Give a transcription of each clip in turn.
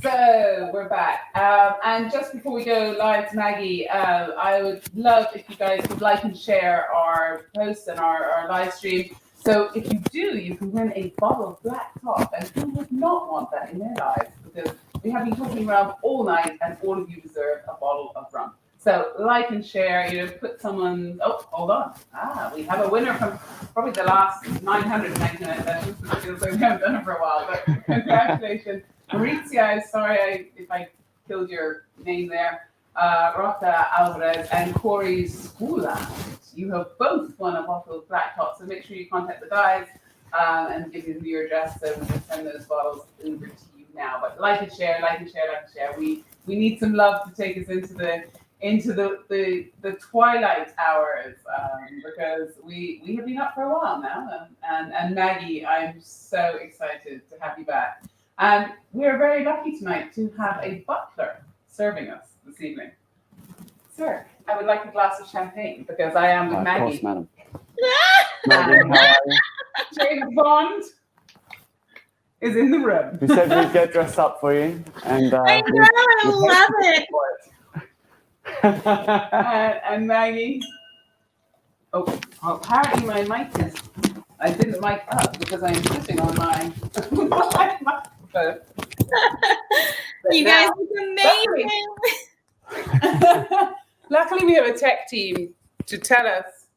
So we're back. And just before we go live to Maggie, I would love if you guys would like and share our posts and our live stream. So if you do, you can win a bottle of Black Top. And who would not want that in their lives? Because we have been talking rum all night and all of you deserve a bottle of rum. So like and share, put someone, oh, hold on. We have a winner from probably the last 999 sessions. It feels like we haven't done it for a while, but congratulations. Maurizio, sorry if I killed your name there. Rota Alvarez and Corey Skula. You have both won a bottle of Black Top, so make sure you contact the guys and give them your address so we can send those bottles over to you now. But like and share, like and share, like and share. We need some love to take us into the twilight hours because we have been up for a while now. And Maggie, I'm so excited to have you back. And we're very lucky tonight to have a butler serving us this evening. Sir, I would like a glass of champagne because I am with Maggie. Of course, madam. Maggie, how are you? James Bond is in the room. We said we'd get dressed up for you. And I know, I love it. And Maggie. Oh, apparently my mic is. I didn't mic up because I'm sitting on my microphone. You guys look amazing. Luckily, we have a tech team to tell us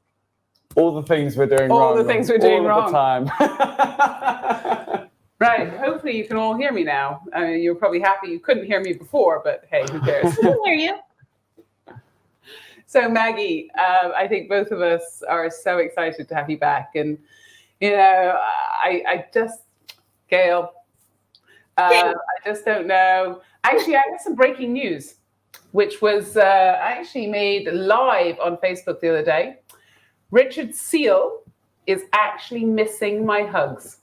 all the things we're doing all wrong. The things we're doing all wrong. The time. Right. Hopefully, you can all hear me now. I mean, you're probably happy you couldn't hear me before, but hey, who cares? I can hear you. So, Maggie, I think both of us are so excited to have you back. And, I just, Gail, I just don't know. Actually, I got some breaking news, which was actually made live on Facebook the other day. Richard Seal is actually missing my hugs.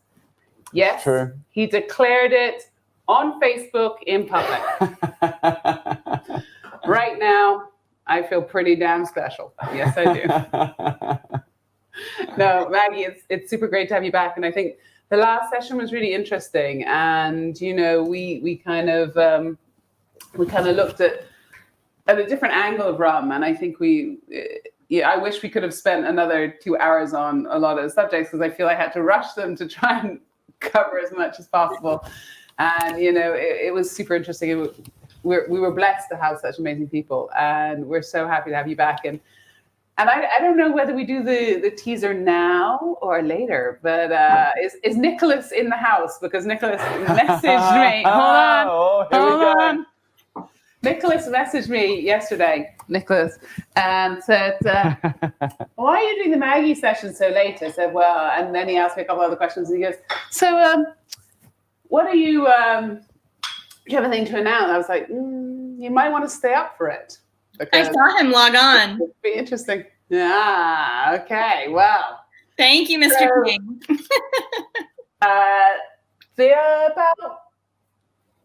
Yes, true. He declared it on Facebook in public. Right now, I feel pretty damn special. Yes, I do. No, Maggie, it's super great to have you back. And I think the last session was really interesting. And, we kind of looked at a different angle of rum. And I think I wish we could have spent another 2 hours on a lot of the subjects because I feel I had to rush them to try and cover as much as possible. And, it was super interesting. We were blessed to have such amazing people, and we're so happy to have you back. And I don't know whether we do the teaser now or later, but is Nicholas in the house? Because Nicholas messaged me. Hold on. Nicholas messaged me yesterday, Nicholas, and said, why are you doing the Maggie session so late? I said, well, and then he asked me a couple other questions, and he goes, so what are you, do you have anything to announce? I was like, you might want to stay up for it. I saw him log on. It'd be interesting. Yeah, okay, well. Thank you, Mr. King.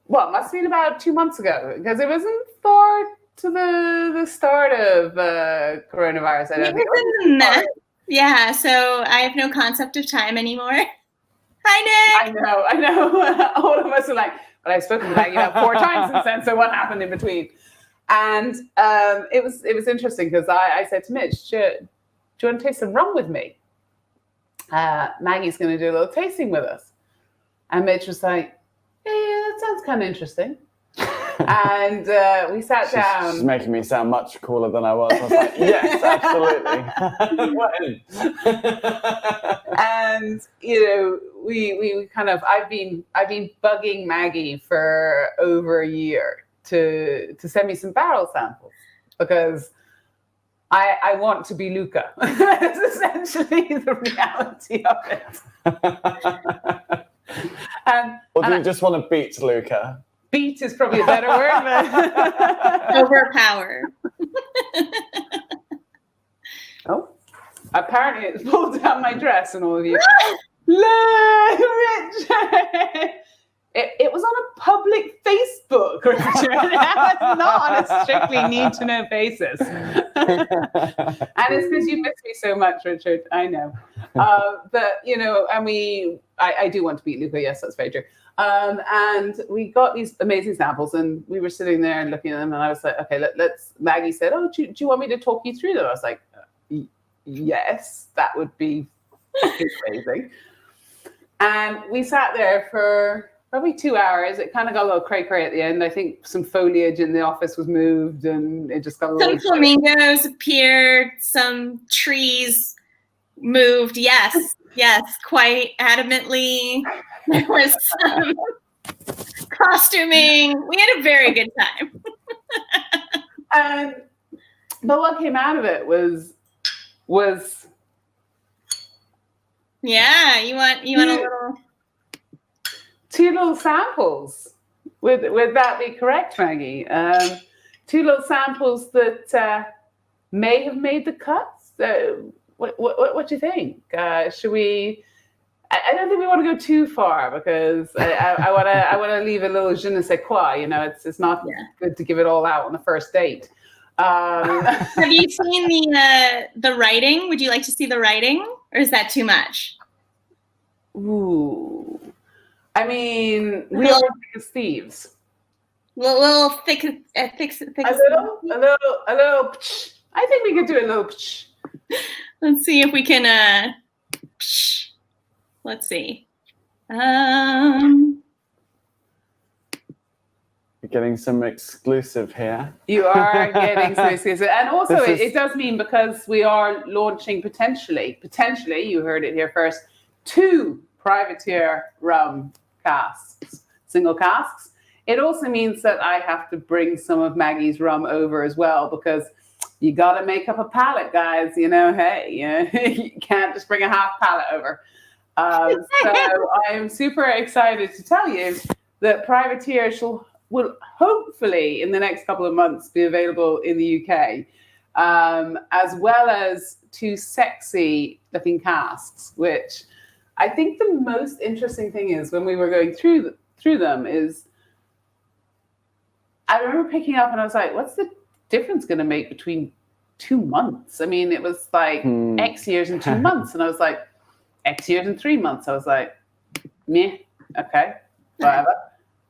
Must have been about 2 months ago, because it wasn't far to the start of coronavirus. I don't think. Yeah, so I have no concept of time anymore. Hi, Nick. I know. All of us are like, but I've spoken to Maggie about 4 times since then, so what happened in between? And it was interesting because I said to Mitch, do you want to taste some rum with me? Maggie's going to do a little tasting with us. And Mitch was like, yeah, that sounds kind of interesting. And we sat down. She's making me sound much cooler than I was. I was like, yes, absolutely. And we kind of I've been bugging Maggie for over a year to send me some barrel samples because I want to be Luca. That's essentially the reality of it. Or do you just want to beat Luca? Beat is probably a better word, but overpower. Oh, apparently it's pulled down my dress, and all of you. Look, Richard! It was on a public Facebook book, Richard. It's not on a strictly need-to-know basis. And it's because you miss me so much, Richard. I know. But, you know, and I do want to beat Luca. Yes, that's very true. And we got these amazing samples, and we were sitting there and looking at them, and I was like, okay, let's. Maggie said, oh, do you want me to talk you through them? I was like, yes, that would be fucking amazing. And we sat there for probably 2 hours. It kind of got a little cray-cray at the end. I think some foliage in the office was moved, and it just got a little... Some flamingos appeared, some trees moved. Yes, quite adamantly. There was some costuming. We had a very good time. But what came out of it was yeah, you want a little... 2 little samples. Would that be correct, Maggie? 2 little samples that may have made the cuts. What do you think? Should we? I don't think we want to go too far, because I want to leave a little je ne sais quoi. You know, it's not good to give it all out on the first date. Have you seen the writing? Would you like to see the writing, or is that too much? Ooh, I mean, we are thick as thieves. A little thick. A little. I think we could do a little. Let's see if we can. Let's see. You're getting some exclusive here. You are getting some exclusive. And also, it does mean, because we are launching potentially, you heard it here first, 2 Privateer Rum casks, single casks. It also means that I have to bring some of Maggie's rum over as well, because you got to make up a pallet, guys. You know, hey, you can't just bring a half pallet over. So I'm super excited to tell you that Privateer will hopefully in the next couple of months be available in the UK, as well as 2 sexy looking casks, which I think the most interesting thing is, when we were going through them, is I remember picking up and I was like, what's the difference going to make between 2 months? I mean, it was like X years and 2 months. And I was like, X years and 3 months. I was like, meh, okay, whatever.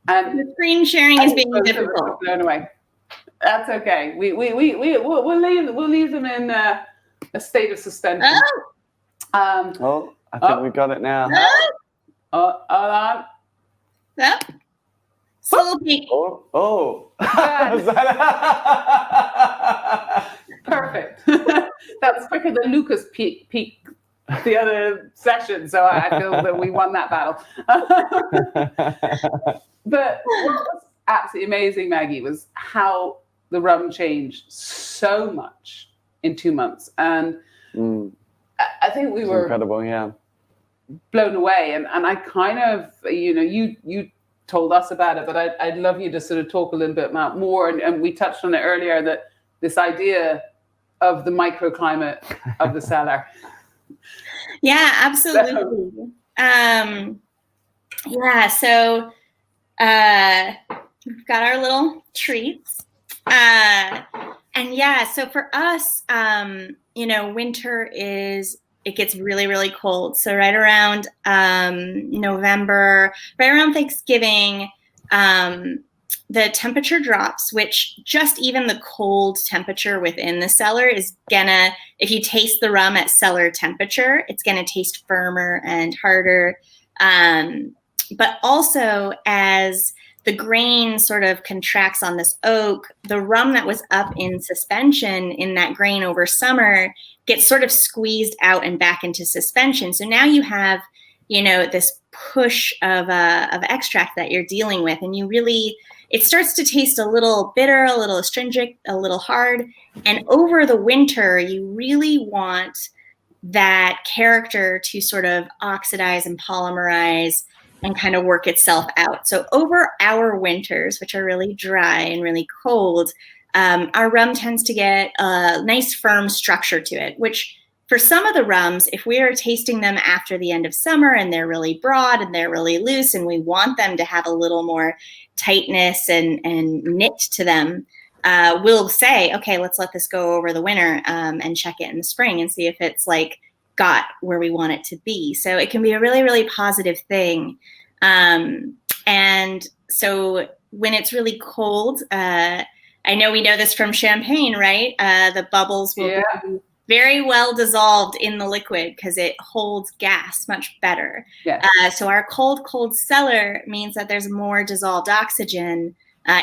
And the screen sharing is being difficult. Blown away. That's okay. We'll leave them in a state of suspension. I think we got it now. Hold on. Yep. Slow peek. Perfect. That's quicker than Lucas peak the other session, so I feel that we won that battle. But what was absolutely amazing, Maggie, was how the rum changed so much in 2 months. And I think we were incredible, yeah, blown away. And I kind of, you told us about it, but I'd love you to sort of talk a little bit more. And we touched on it earlier, that this idea of the microclimate of the cellar. Yeah, absolutely. So we've got our little treats. So for us, winter it gets really, really cold. So right around November, right around Thanksgiving, the temperature drops, which just even the cold temperature within the cellar is gonna, if you taste the rum at cellar temperature, it's gonna taste firmer and harder. But also, as the grain sort of contracts on this oak, the rum that was up in suspension in that grain over summer gets sort of squeezed out and back into suspension. So now you have, this push of extract that you're dealing with, and it starts to taste a little bitter, a little astringent, a little hard. And over the winter, you really want that character to sort of oxidize and polymerize and kind of work itself out. So over our winters, which are really dry and really cold, our rum tends to get a nice firm structure to it, which for some of the rums, if we are tasting them after the end of summer and they're really broad and they're really loose and we want them to have a little more tightness and knit to them, we'll say, okay, let's let this go over the winter and check it in the spring and see if it's like got where we want it to be. So it can be a really, really positive thing. And so when it's really cold, I know we know this from champagne, right? The bubbles will be very well dissolved in the liquid because it holds gas much better. So our cold cellar means that there's more dissolved oxygen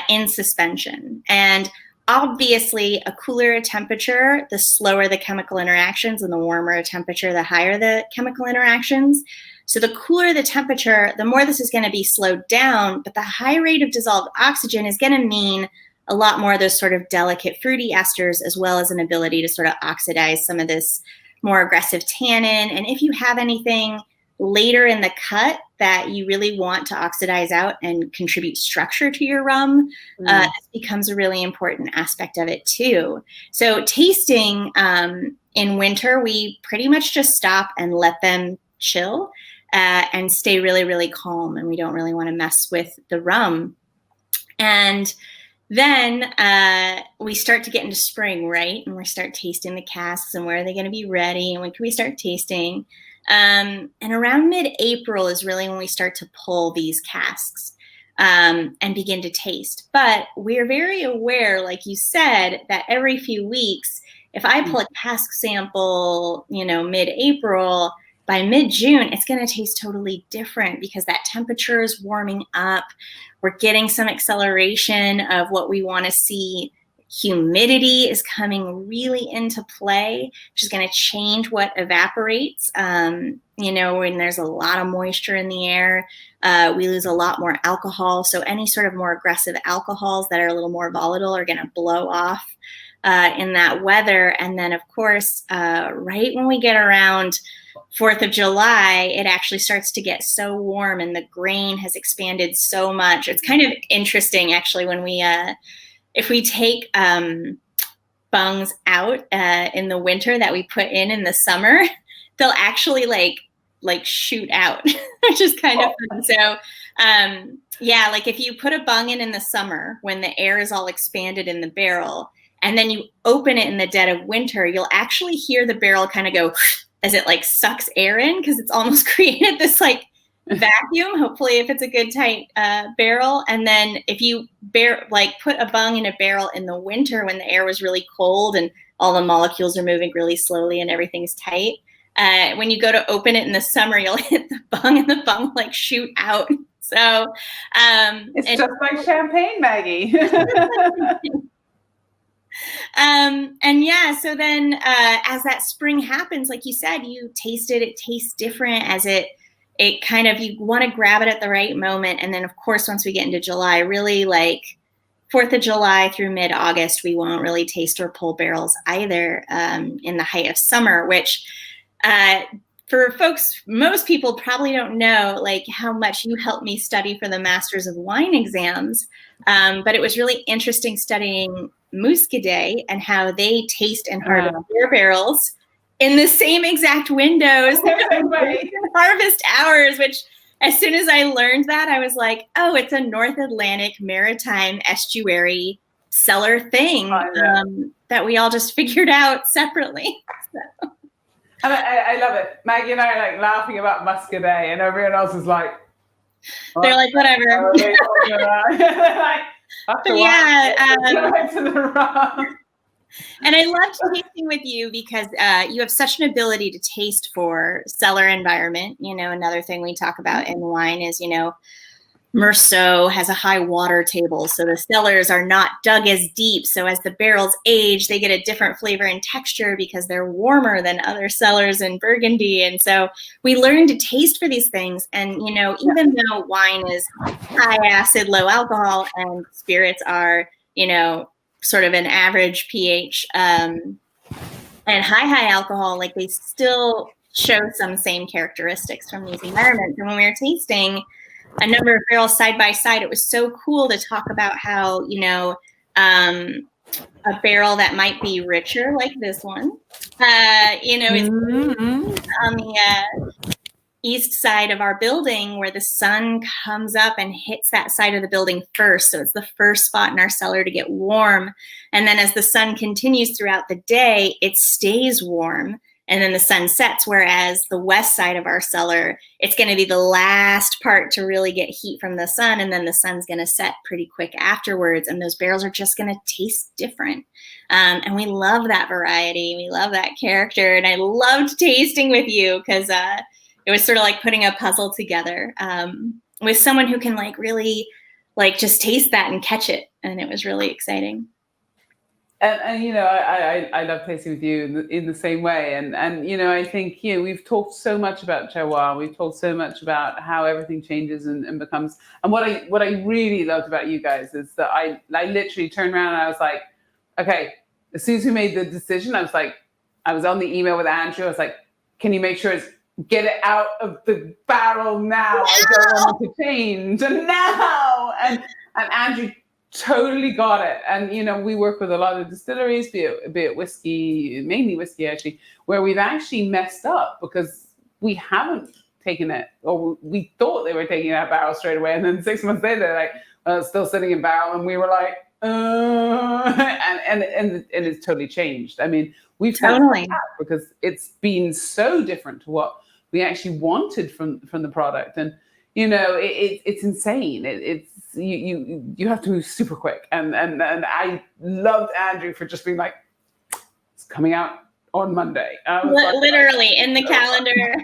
in suspension. And obviously, a cooler temperature, the slower the chemical interactions, and the warmer a temperature, the higher the chemical interactions. So the cooler the temperature, the more this is going to be slowed down, but the high rate of dissolved oxygen is going to mean a lot more of those sort of delicate fruity esters, as well as an ability to sort of oxidize some of this more aggressive tannin. And if you have anything later in the cut that you really want to oxidize out and contribute structure to your rum, this becomes a really important aspect of it too. So tasting in winter, we pretty much just stop and let them chill and stay really, really calm. And we don't really want to mess with the rum. And then we start to get into spring, right? And we start tasting the casks and where are they going to be ready and when can we start tasting? And around mid-April is really when we start to pull these casks and begin to taste. But we're very aware, like you said, that every few weeks, if I pull a cask sample, mid-April, by mid-June, it's going to taste totally different because that temperature is warming up. We're getting some acceleration of what we want to see. Humidity is coming really into play, which is going to change what evaporates. When there's a lot of moisture in the air, we lose a lot more alcohol. So any sort of more aggressive alcohols that are a little more volatile are going to blow off in that weather. And then, of course, right when we get around 4th of July, it actually starts to get so warm and the grain has expanded so much. It's kind of interesting, actually, when we if we take bungs out in the winter that we put in the summer, they'll actually like shoot out, which is kind of fun. So like if you put a bung in the summer when the air is all expanded in the barrel, and then you open it in the dead of winter, you'll actually hear the barrel kind of go as it like sucks air in because it's almost created this like vacuum, hopefully if it's a good tight barrel. And then if you put a bung in a barrel in the winter when the air was really cold and all the molecules are moving really slowly and everything's tight, when you go to open it in the summer, you'll hit the bung and the bung like shoot out. So it's just like champagne, Maggie. So then as that spring happens, like you said, you taste it, it tastes different as it kind of, you want to grab it at the right moment. And then of course, once we get into July, really like 4th of July through mid-August, we won't really taste or pull barrels either in the height of summer, which for folks, most people probably don't know like how much you helped me study for the Masters of Wine exams. But it was really interesting studying Muscadet and how they taste and harvest their barrels in the same exact windows, harvest hours, which as soon as I learned that, I was like, oh, it's a North Atlantic maritime estuary cellar thing that we all just figured out separately. So. And I love it. Maggie and I are like laughing about Muscadet and everyone else is like, they're like, whatever. And I loved tasting with you because you have such an ability to taste for cellar environment. Another thing we talk about in wine is, Meursault has a high water table, so the cellars are not dug as deep. So as the barrels age, they get a different flavor and texture because they're warmer than other cellars in Burgundy. And so we learn to taste for these things. And, even though wine is high acid, low alcohol, and spirits are, sort of an average pH and high alcohol, like they still show some same characteristics from these environments. And when we were tasting a number of barrels side by side, it was so cool to talk about how, a barrel that might be richer, like this one. It's on the east side of our building where the sun comes up and hits that side of the building first. So it's the first spot in our cellar to get warm. And then as the sun continues throughout the day, it stays warm. And then the sun sets, whereas the west side of our cellar, it's going to be the last part to really get heat from the sun. And then the sun's going to set pretty quick afterwards. And those barrels are just going to taste different. And we love that variety. We love that character. And I loved tasting with you because it was sort of like putting a puzzle together with someone who can really just taste that and catch it. And it was really exciting. And I love tasting with you in the same way. And I think, we've talked so much about terroir. We've talked so much about how everything changes and becomes. And what I really loved about you guys is that I literally turned around and I was like, okay, as soon as we made the decision, I was on the email with Andrew. I was like, can you make sure get it out of the barrel now? I don't want it to change. And now, and Andrew totally got it. And we work with a lot of distilleries, be it whiskey, mainly whiskey actually, where we've actually messed up because we haven't taken it, or we thought they were taking that barrel straight away, and then 6 months later they're like, well, it's still sitting in barrel, and we were like, and it's totally changed. I mean, we've totally because it's been so different to what we actually wanted from the product, and it's insane. It's you have to move super quick, and I loved Andrew for just being like, it's coming out on Monday. Literally in the calendar,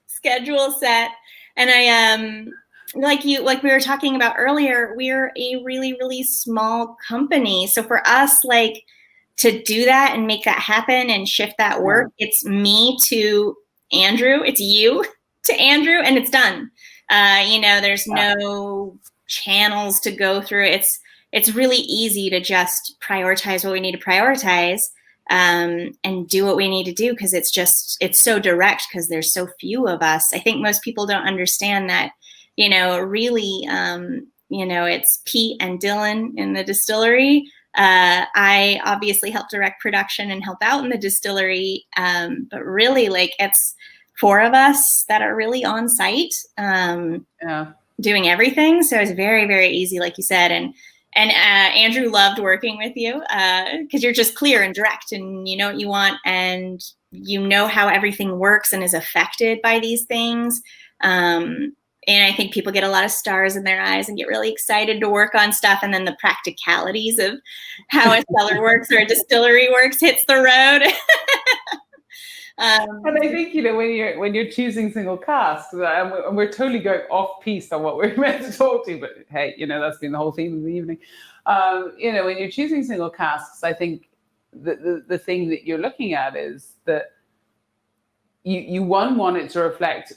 schedule set, and I like we were talking about earlier, we're a really, really small company. So for us, to do that and make that happen and shift that work, it's me to Andrew, it's you to Andrew, and it's done. There's no channels to go through. It's really easy to just prioritize what we need to prioritize and do what we need to do, because it's so direct because there's so few of us. I think most people don't understand that. Really, it's Pete and Dylan in the distillery. I obviously help direct production and help out in the distillery. But really, it's 4 of us that are really on site, doing everything. So it's very, very easy, like you said. And Andrew loved working with you because you're just clear and direct, and you know what you want, and you know how everything works and is affected by these things. And I think people get a lot of stars in their eyes and get really excited to work on stuff. And then the practicalities of how a cellar works or a distillery works hits the road. And I think, when you're choosing single casks, and we're totally going off piece on what we're meant to talk to, but hey, that's been the whole theme of the evening. When you're choosing single casks, I think the thing that you're looking at is that you want it to reflect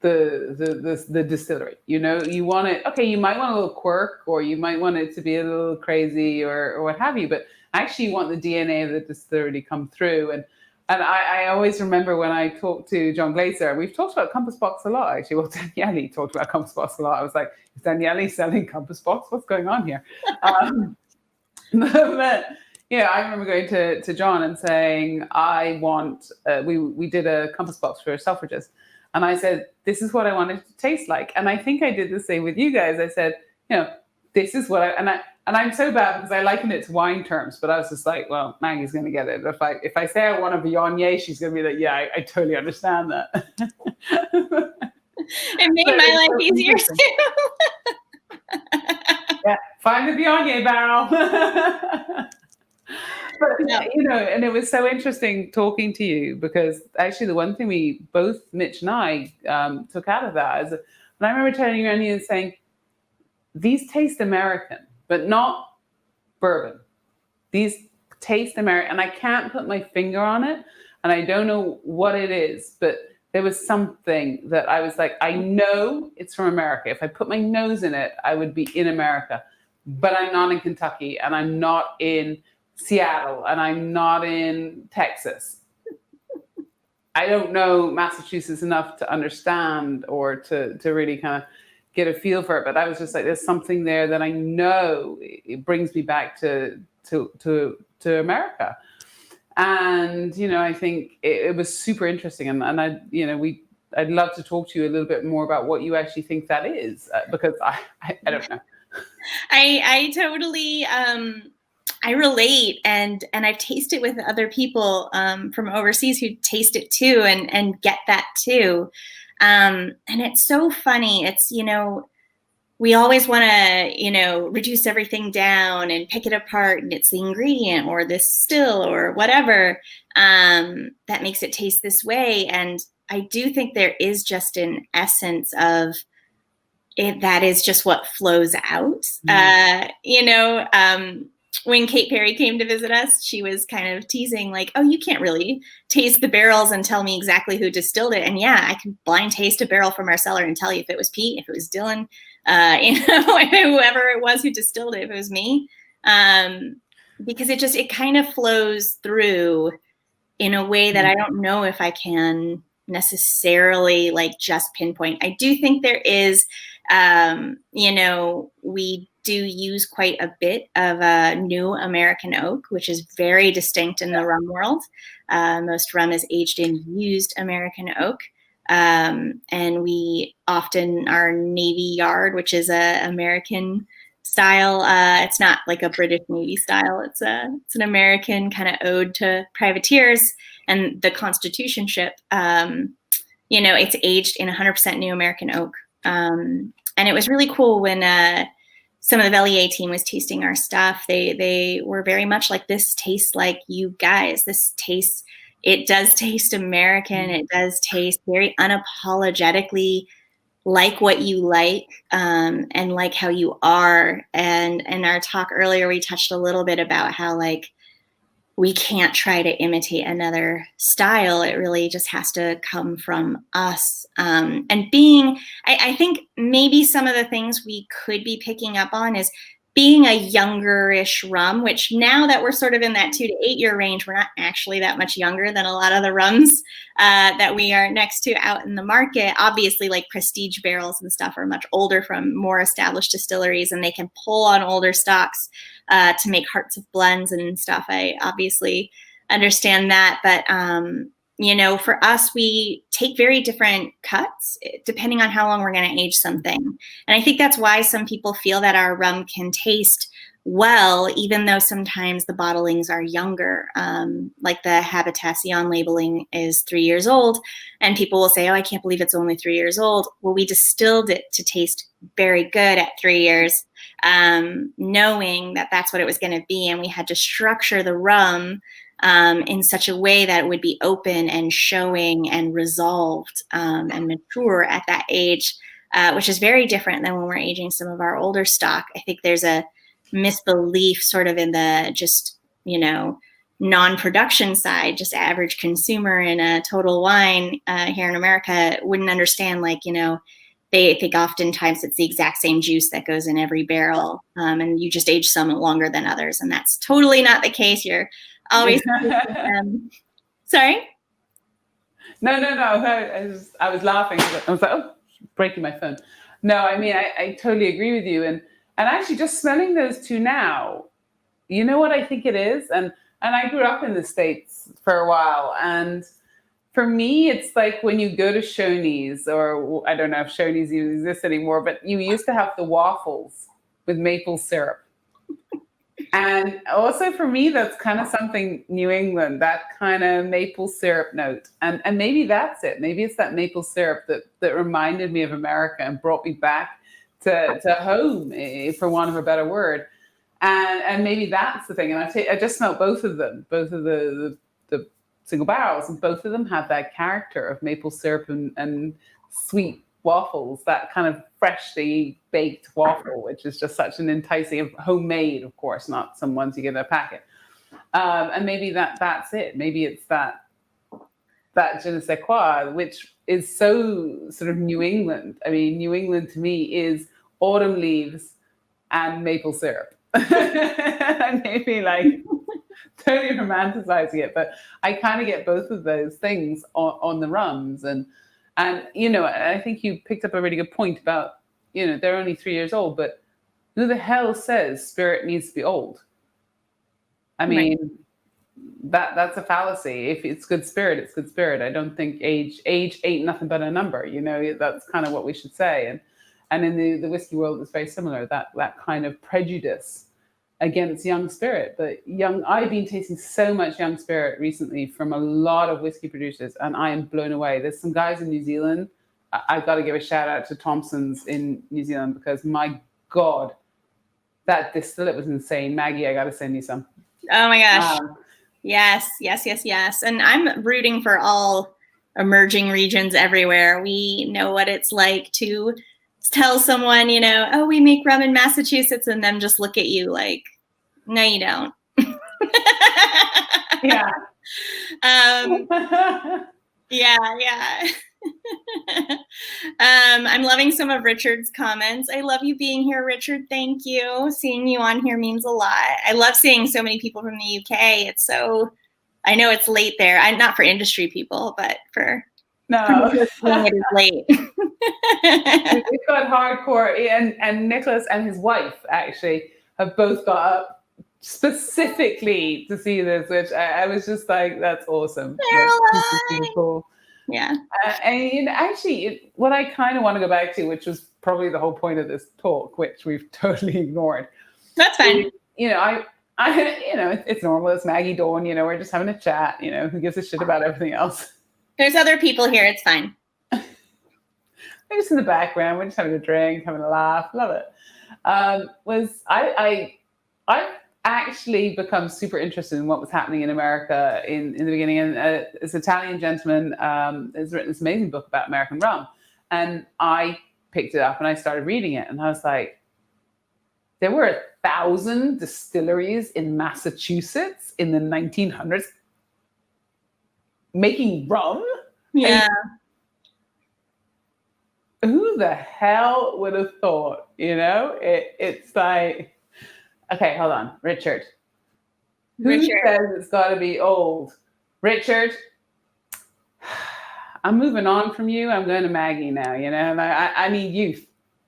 the distillery. You want it, okay, you might want a little quirk, or you might want it to be a little crazy or what have you, but actually you want the DNA of the distillery to come through. And I always remember when I talked to John Glaser, we've talked about Compass Box a lot actually. Well, Daniele talked about Compass Box a lot. I was like, is Daniele selling Compass Box? What's going on here? But I remember going to John and saying, I want, we did a Compass Box for Selfridges. And I said, this is what I want it to taste like. And I think I did the same with you guys. I said, this is what and I'm so bad because I liken it to wine terms, but I was just like, well, Maggie's going to get it. If I say I want a Viognier, she's going to be like, yeah, I totally understand that. It made my life easier too. Yeah, find the Viognier barrel. But, and it was so interesting talking to you, because actually the one thing we both, Mitch and I, took out of that is, when I remember turning around you and saying, these taste American, but not bourbon. These taste American, and I can't put my finger on it, and I don't know what it is, but there was something that I was like, I know it's from America. If I put my nose in it, I would be in America, but I'm not in Kentucky, and I'm not in Seattle, and I'm not in Texas. I don't know Massachusetts enough to understand or to really kind of get a feel for it. But I was just like, there's something there that I know it brings me back to America. And, I think it was super interesting. And I'd love to talk to you a little bit more about what you actually think that is, because I don't know. I totally, I relate, and I've tasted with other people from overseas who taste it too, and get that too. And it's so funny. It's, we always want to, reduce everything down and pick it apart, and it's the ingredient or this still or whatever that makes it taste this way. And I do think there is just an essence of it that is just what flows out. When Kate Perry came to visit us, she was kind of teasing like, oh, you can't really taste the barrels and tell me exactly who distilled it. And yeah, I can blind taste a barrel from our cellar and tell you if it was Pete, if it was Dylan, whoever it was who distilled it, if it was me. Because it kind of flows through in a way that I don't know if I can necessarily like just pinpoint. I do think there is, we do use quite a bit of new American oak, which is very distinct in the rum world. Most rum is aged in used American oak. And we often, our Navy Yard, which is a American style, it's not like a British Navy style. It's an American kind of ode to privateers and the Constitution ship. It's aged in 100% new American oak. And it was really cool when some of the Velier team was tasting our stuff. They were very much like, this tastes like you guys. It does taste American. It does taste very unapologetically like what you like, and like how you are. And in our talk earlier, we touched a little bit about how like we can't try to imitate another style. It really just has to come from us. And I think maybe some of the things we could be picking up on is being a younger-ish rum, which now that we're sort of in that 2 to 8 year range, we're not actually that much younger than a lot of the rums that we are next to out in the market. Obviously, like prestige barrels and stuff are much older from more established distilleries, and they can pull on older stocks to make hearts of blends and stuff. I obviously understand that, but for us, we take very different cuts depending on how long we're going to age something. And I think that's why some people feel that our rum can taste well, even though sometimes the bottlings are younger. Like the Habitacion labeling is 3 years old, and people will say, oh, I can't believe it's only 3 years old. Well, we distilled it to taste very good at 3 years, knowing that that's what it was going to be. And we had to structure the rum in such a way that it would be open and showing and resolved and mature at that age, which is very different than when we're aging some of our older stock. I think there's a misbelief sort of in the just, non-production side. Just average consumer in a total wine here in America wouldn't understand, they think oftentimes it's the exact same juice that goes in every barrel, and you just age some longer than others. And that's totally not the case. You're always sorry? No. I was laughing. I was like, oh, breaking my phone. No, I mean, I totally agree with you. And actually just smelling those two now, you know what I think it is? And I grew up in the States for a while. And for me, it's like when you go to Shoney's, or I don't know if Shoney's even exists anymore, but you used to have the waffles with maple syrup. And also for me, that's kind of something New England, that kind of maple syrup note. And maybe that's it. Maybe it's that maple syrup that reminded me of America and brought me back to home, for want of a better word. And maybe that's the thing. And I just smelled both of them, both of the single barrels, and both of them have that character of maple syrup and sweet waffles, that kind of freshly baked waffle, which is just such an enticing, homemade, of course, not some ones you get in a packet. And maybe that's it. Maybe it's that je ne sais quoi, which is so sort of New England. I mean, New England to me is autumn leaves and maple syrup. And maybe totally romanticizing it, but I kind of get both of those things on the rums. And I think you picked up a really good point about they're only 3 years old, but who the hell says spirit needs to be old? I mean, that's a fallacy. If it's good spirit, it's good spirit. I don't think age ain't nothing but a number. That's kind of what we should say. And in the whiskey world, it's very similar. That kind of prejudice against young spirit. But I've been tasting so much young spirit recently from a lot of whiskey producers, and I am blown away. There's some guys in New Zealand. I've got to give a shout out to Thompson's in New Zealand, because my God, that distillate was insane. Maggie, I got to send you some. Oh my gosh. Yes. And I'm rooting for all emerging regions everywhere. We know what it's like to tell someone, oh, we make rum in Massachusetts, and them just look at you like, no, you don't. Yeah. Yeah. I'm loving some of Richard's comments. I love you being here, Richard. Thank you. Seeing you on here means a lot. I love seeing so many people from the UK. I know it's late there. Not for industry people, but for it is late. We've got hardcore, and Nicholas and his wife actually have both got up specifically to see this, which I was just like, that's awesome. That's super cool. Yeah. And actually, what I kind of want to go back to, which was probably the whole point of this talk, which we've totally ignored. That's fine. It's normal. It's Maggie Dawn. We're just having a chat. Who gives a shit about everything else? There's other people here. It's fine. We're just in the background. We're just having a drink, having a laugh. Love it. I've actually become super interested in what was happening in America in the beginning. And this Italian gentleman has written this amazing book about American rum. And I picked it up and I started reading it. And I was like, there were 1,000 distilleries in Massachusetts in the 1900s making rum? Yeah. And who the hell would have thought, It's like... Okay, hold on. Richard. Who says it's got to be old? Richard, I'm moving on from you. I'm going to Maggie now, and I need youth.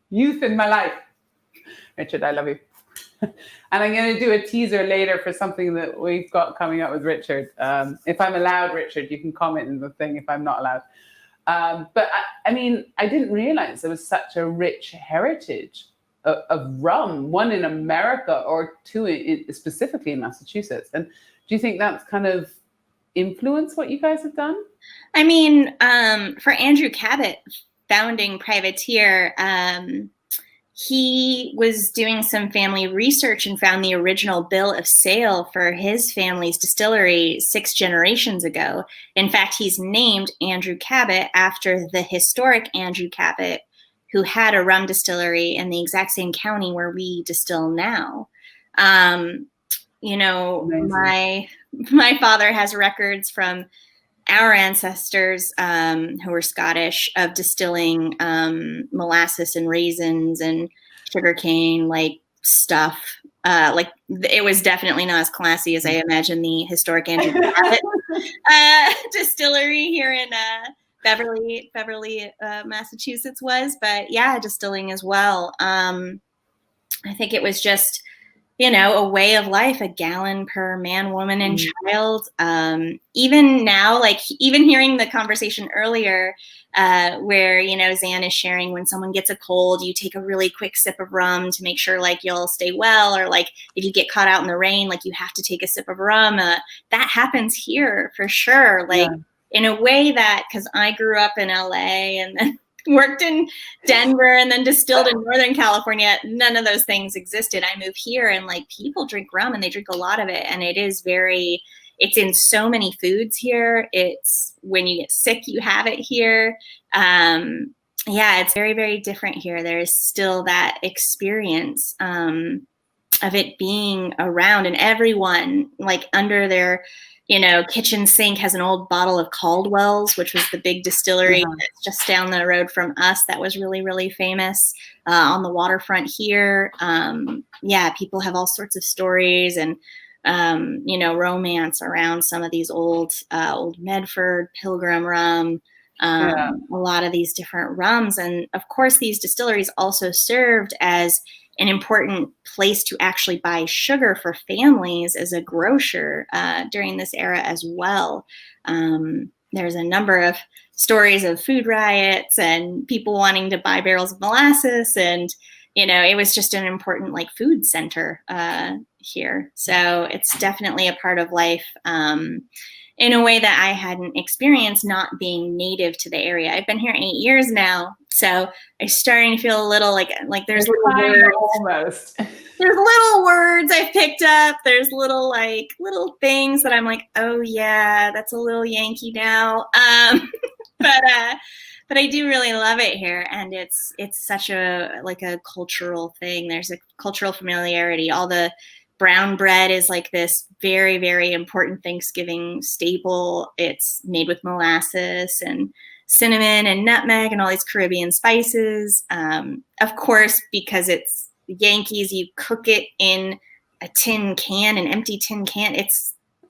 Youth in my life. Richard, I love you. And I'm going to do a teaser later for something that we've got coming up with Richard. If I'm allowed, Richard, you can comment in the thing if I'm not allowed. But I didn't realize there was such a rich heritage of rum, one in America or two specifically in Massachusetts. And do you think that's kind of influenced what you guys have done? For Andrew Cabot, founding privateer, he was doing some family research and found the original bill of sale for his family's distillery 6 generations ago. In fact, he's named Andrew Cabot after the historic Andrew Cabot, who had a rum distillery in the exact same county where we distill now. My father has records from our ancestors who were Scottish of distilling molasses and raisins and sugarcane stuff. It was definitely not as classy as I imagine the historic Andrew Cabot distillery here in Beverly, Massachusetts was, but yeah, distilling as well. I think it was just, a way of life, a gallon per man, woman, and child. Even now, even hearing the conversation earlier, where, Zan is sharing when someone gets a cold, you take a really quick sip of rum to make sure you'll stay well, or if you get caught out in the rain, you have to take a sip of rum. That happens here for sure. In a way that, because I grew up in LA and then worked in Denver and then distilled in Northern California, none of those things existed. I moved here and people drink rum and they drink a lot of it. And it's in so many foods here. It's when you get sick, you have it here. It's very, very different here. There's still that experience of it being around, and everyone under their kitchen sink has an old bottle of Caldwell's, which was the big distillery that's just down the road from us. That was really, really famous on the waterfront here. People have all sorts of stories and, romance around some of these old Medford Pilgrim rum. Yeah. a lot of these different rums. And of course, these distilleries also served as an important place to actually buy sugar for families as a grocer during this era as well. There's a number of stories of food riots and people wanting to buy barrels of molasses, and it was just an important like food center here. So it's definitely a part of life in a way that I hadn't experienced not being native to the area. I've been here 8 years now, so I'm starting to feel a little like there's little words. Almost. There's little words I've picked up. There's little things that I'm like, oh yeah, that's a little Yankee now. But I do really love it here, and it's such a cultural thing. There's a cultural familiarity. All the brown bread is like this very, very important Thanksgiving staple. It's made with molasses and cinnamon and nutmeg and all these Caribbean spices. Of course, because it's Yankees, you cook it in a tin can, an empty tin can.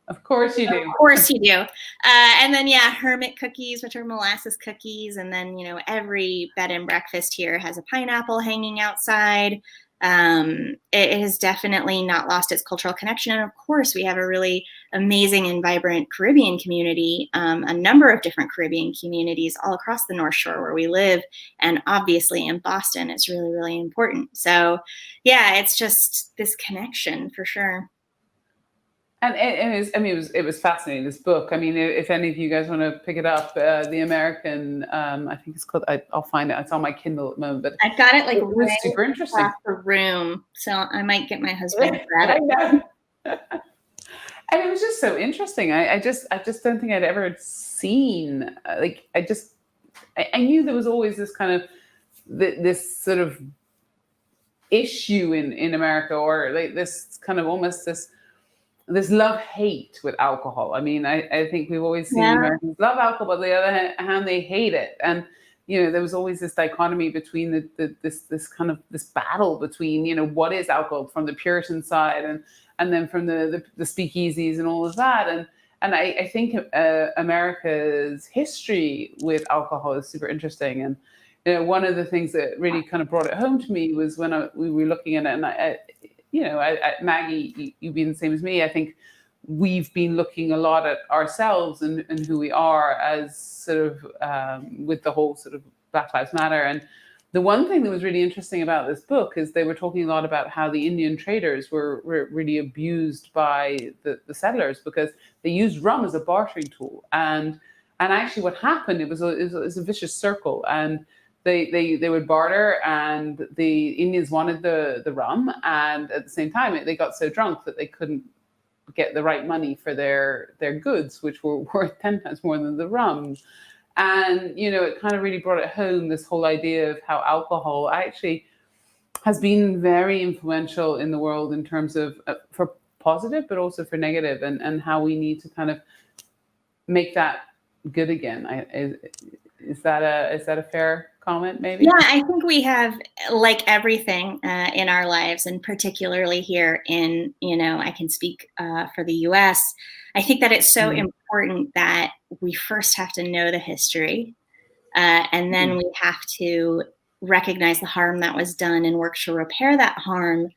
Of course you do. Of course you do. And then, hermit cookies, which are molasses cookies. And then, every bed and breakfast here has a pineapple hanging outside. It has definitely not lost its cultural connection. And of course, we have a really amazing and vibrant Caribbean community, a number of different Caribbean communities all across the North Shore where we live. And obviously in Boston, it's really, really important. So yeah, it's just this connection for sure. And it was fascinating, this book. I mean, if any of you guys want to pick it up, the American, I think it's called, I'll find it. It's on my Kindle at the moment. But I've got it it was super interesting. Across the room, so I might get my husband to grab I it. know. And it was just so interesting. I just don't think I'd ever seen, I knew there was always this kind of, this sort of issue in America, or like this kind of almost this love-hate with alcohol. I mean, I think we've always seen Americans love alcohol, but on the other hand, they hate it. And, there was always this dichotomy between this kind of this battle between, what is alcohol from the Puritan side and then from the speakeasies and all of that. And I think America's history with alcohol is super interesting. And, one of the things that really kind of brought it home to me was when we were looking at it, and Maggie, you being the same as me, I think we've been looking a lot at ourselves and who we are as sort of with the whole sort of Black Lives Matter. And the one thing that was really interesting about this book is they were talking a lot about how the Indian traders were really abused by the settlers because they used rum as a bartering tool. And actually what happened, it was a vicious circle. And they would barter, and the Indians wanted the rum, and at the same time they got so drunk that they couldn't get the right money for their goods, which were worth 10 times more than the rum. And it kind of really brought it home, this whole idea of how alcohol actually has been very influential in the world in terms of for positive but also for negative, and how we need to kind of make that good again. Is that a fair comment, maybe? Yeah, I think we have, like everything in our lives, and particularly here in, I can speak for the US, I think that it's so important that we first have to know the history, and then we have to recognize the harm that was done and work to repair that harm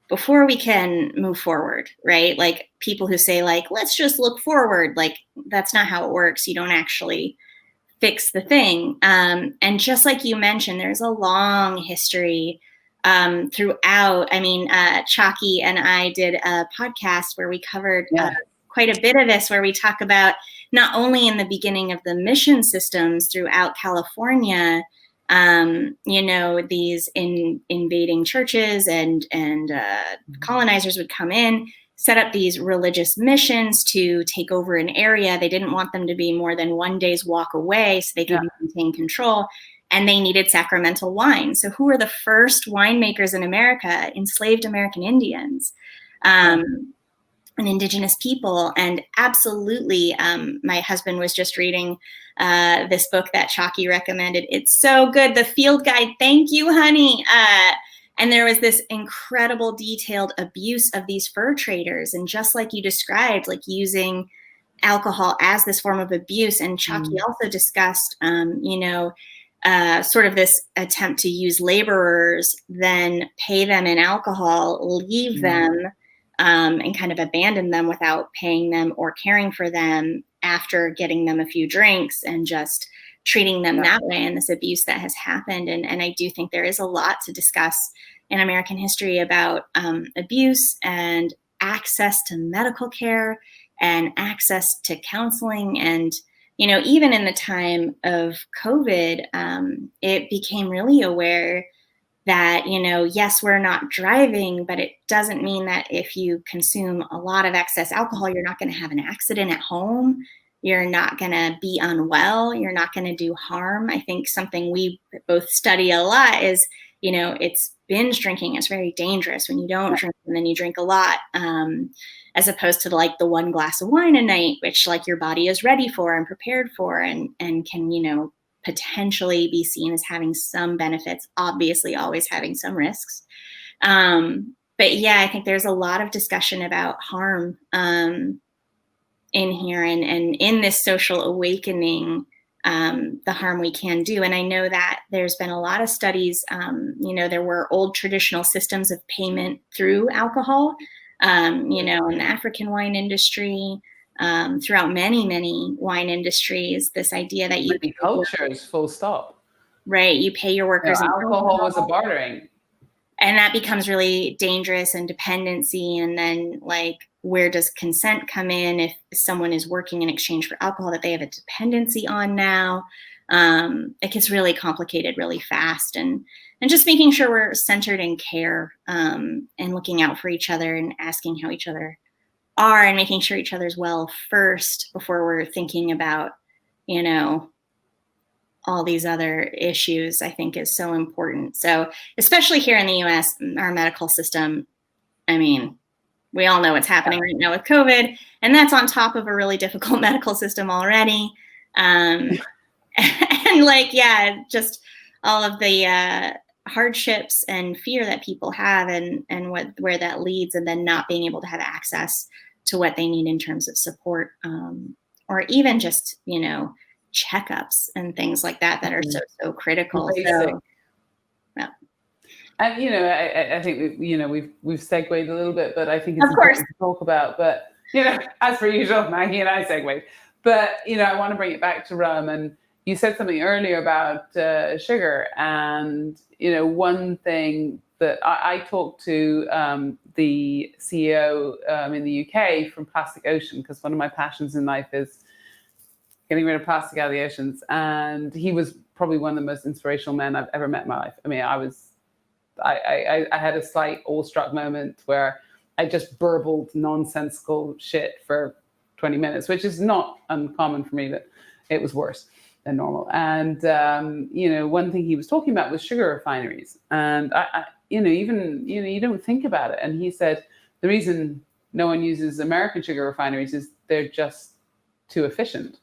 before we can move forward, right? Like people who say, let's just look forward, that's not how it works. You don't actually fix the thing. And just like you mentioned, there's a long history throughout. I mean, Chalky and I did a podcast where we covered quite a bit of this, where we talk about not only in the beginning of the mission systems throughout California, these invading churches and colonizers would come in, set up these religious missions to take over an area. They didn't want them to be more than one day's walk away so they could maintain control. And they needed sacramental wine. So who were the first winemakers in America? Enslaved American Indians and indigenous people. And absolutely, my husband was just reading this book that Chalky recommended. It's so good. The Field Guide. Thank you, honey. And there was this incredible detailed abuse of these fur traders. And just like you described, using alcohol as this form of abuse. And Chucky also discussed, sort of this attempt to use laborers, then pay them in alcohol, leave them, and kind of abandon them without paying them or caring for them after getting them a few drinks, and just treating them that way, and this abuse that has happened. And I do think there is a lot to discuss in American history about abuse and access to medical care and access to counseling. And, even in the time of COVID, it became really aware that, yes, we're not driving, but it doesn't mean that if you consume a lot of excess alcohol, you're not going to have an accident at home. You're not going to be unwell. You're not going to do harm. I think something we both study a lot is, it's binge drinking. It's very dangerous when you don't drink and then you drink a lot, as opposed to like the one glass of wine a night, which like your body is ready for and prepared for, and can, potentially be seen as having some benefits, obviously always having some risks. But yeah, I think there's a lot of discussion about harm in here, and in this social awakening, the harm we can do. And I know that there's been a lot of studies, there were old traditional systems of payment through alcohol, in the African wine industry, throughout many wine industries, this idea that you many cultures, full stop. Right. You pay your workers. Alcohol was a bartering. And that becomes really dangerous, and dependency. And then like, where does consent come in if someone is working in exchange for alcohol that they have a dependency on now? It gets really complicated really fast, and just making sure we're centered in care, and looking out for each other and asking how each other are, and making sure each other's well first before we're thinking about, all these other issues, I think is so important. So especially here in the US, our medical system, I mean, we all know what's happening right now with COVID, and that's on top of a really difficult medical system already. And like, just all of the hardships and fear that people have, and where that leads, and then not being able to have access to what they need in terms of support, or even just, checkups and things like that are so critical. So, yeah. And I think we've segued a little bit, but I think it's important to talk about. But as per usual, Maggie and I segued. But I want to bring it back to rum. And you said something earlier about sugar. And one thing that I talked to the CEO in the UK from Plastic Ocean, because one of my passions in life is getting rid of plastic out of the oceans. And he was probably one of the most inspirational men I've ever met in my life. I mean, I had a slight awestruck moment where I just burbled nonsensical shit for 20 minutes, which is not uncommon for me, but it was worse than normal. And, one thing he was talking about was sugar refineries. And, you don't think about it. And he said, the reason no one uses American sugar refineries is they're just too efficient.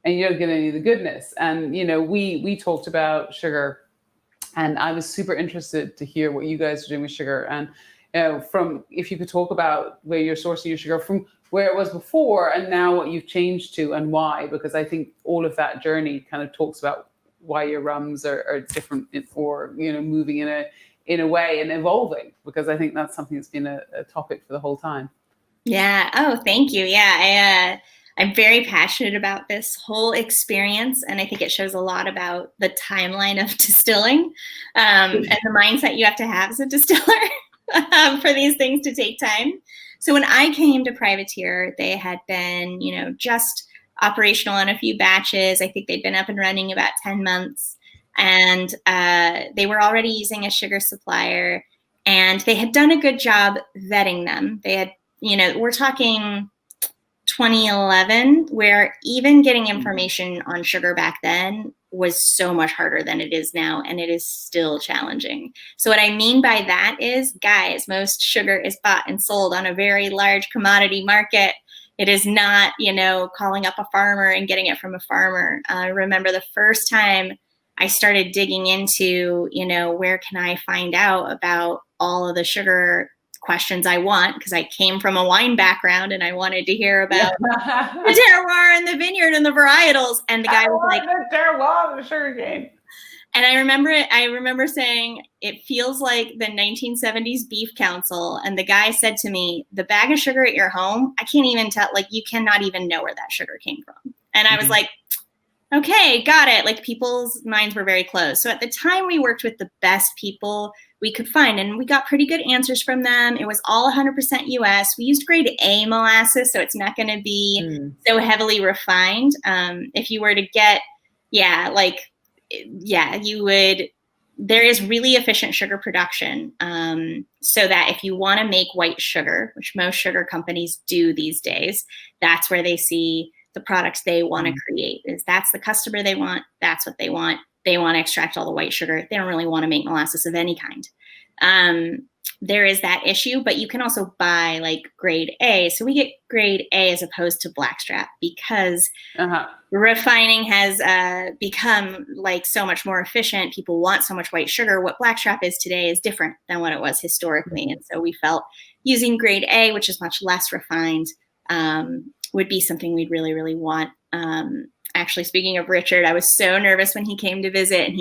And you don't get any of the goodness. And, we talked about sugar, and I was super interested to hear what you guys are doing with sugar. And from, if you could talk about where you're sourcing your sugar from, where it was before and now what you've changed to and why, because I think all of that journey kind of talks about why your rums are different, or, moving in a way and evolving, because I think that's something that's been a topic for the whole time. Yeah. Oh, thank you. Yeah. I'm very passionate about this whole experience, and I think it shows a lot about the timeline of distilling, and the mindset you have to have as a distiller for these things to take time. So when I came to Privateer, they had been, just operational in a few batches. I think they'd been up and running about 10 months, and they were already using a sugar supplier, and they had done a good job vetting them. They had, we're talking 2011, where even getting information on sugar back then was so much harder than it is now, and it is still challenging. So what I mean by that is, guys, most sugar is bought and sold on a very large commodity market. It is not, calling up a farmer and getting it from a farmer. I remember the first time I started digging into, where can I find out about all of the sugar questions I want, because I came from a wine background and I wanted to hear about the terroir and the vineyard and the varietals. And the guy was like, the terroir, the sugarcane. and I remember saying, it feels like the 1970s Beef Council. And the guy said to me, the bag of sugar at your home, I can't even tell, like, you cannot even know where that sugar came from. And I was like, okay, got it. Like, people's minds were very closed. So at the time, we worked with the best people we could find, and we got pretty good answers from them. It was all 100% US. We used grade A molasses, so it's not going to be so heavily refined. If you were to get, you would, there is really efficient sugar production, so that if you want to make white sugar, which most sugar companies do these days, that's where they see the products they want to create. Is that's the customer they want, that's what they want. They want to extract all the white sugar. They don't really want to make molasses of any kind. There is that issue, but you can also buy like grade A. So we get grade A as opposed to blackstrap, because refining has become like so much more efficient. People want so much white sugar. What blackstrap is today is different than what it was historically. And so we felt using grade A, which is much less refined, would be something we'd really, really want. Actually, speaking of Richard, I was so nervous when he came to visit, and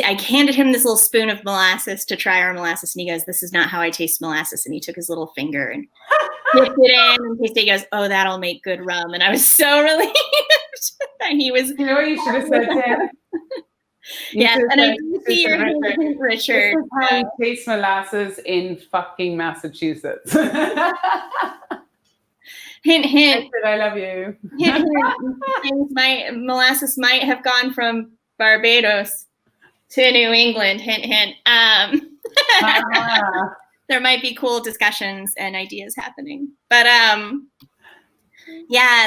I handed him this little spoon of molasses to try our molasses, and he goes, "This is not how I taste molasses." And he took his little finger and dipped it in and tasted it. He goes, "Oh, that'll make good rum." And I was so relieved that he was. You know what you should have said to him? Yes, and I do see your hand, Richard. This is how you taste molasses in fucking Massachusetts. Hint, hint. Richard, I love you. Hint, hint. My molasses might have gone from Barbados to New England. Hint, hint. There might be cool discussions and ideas happening. But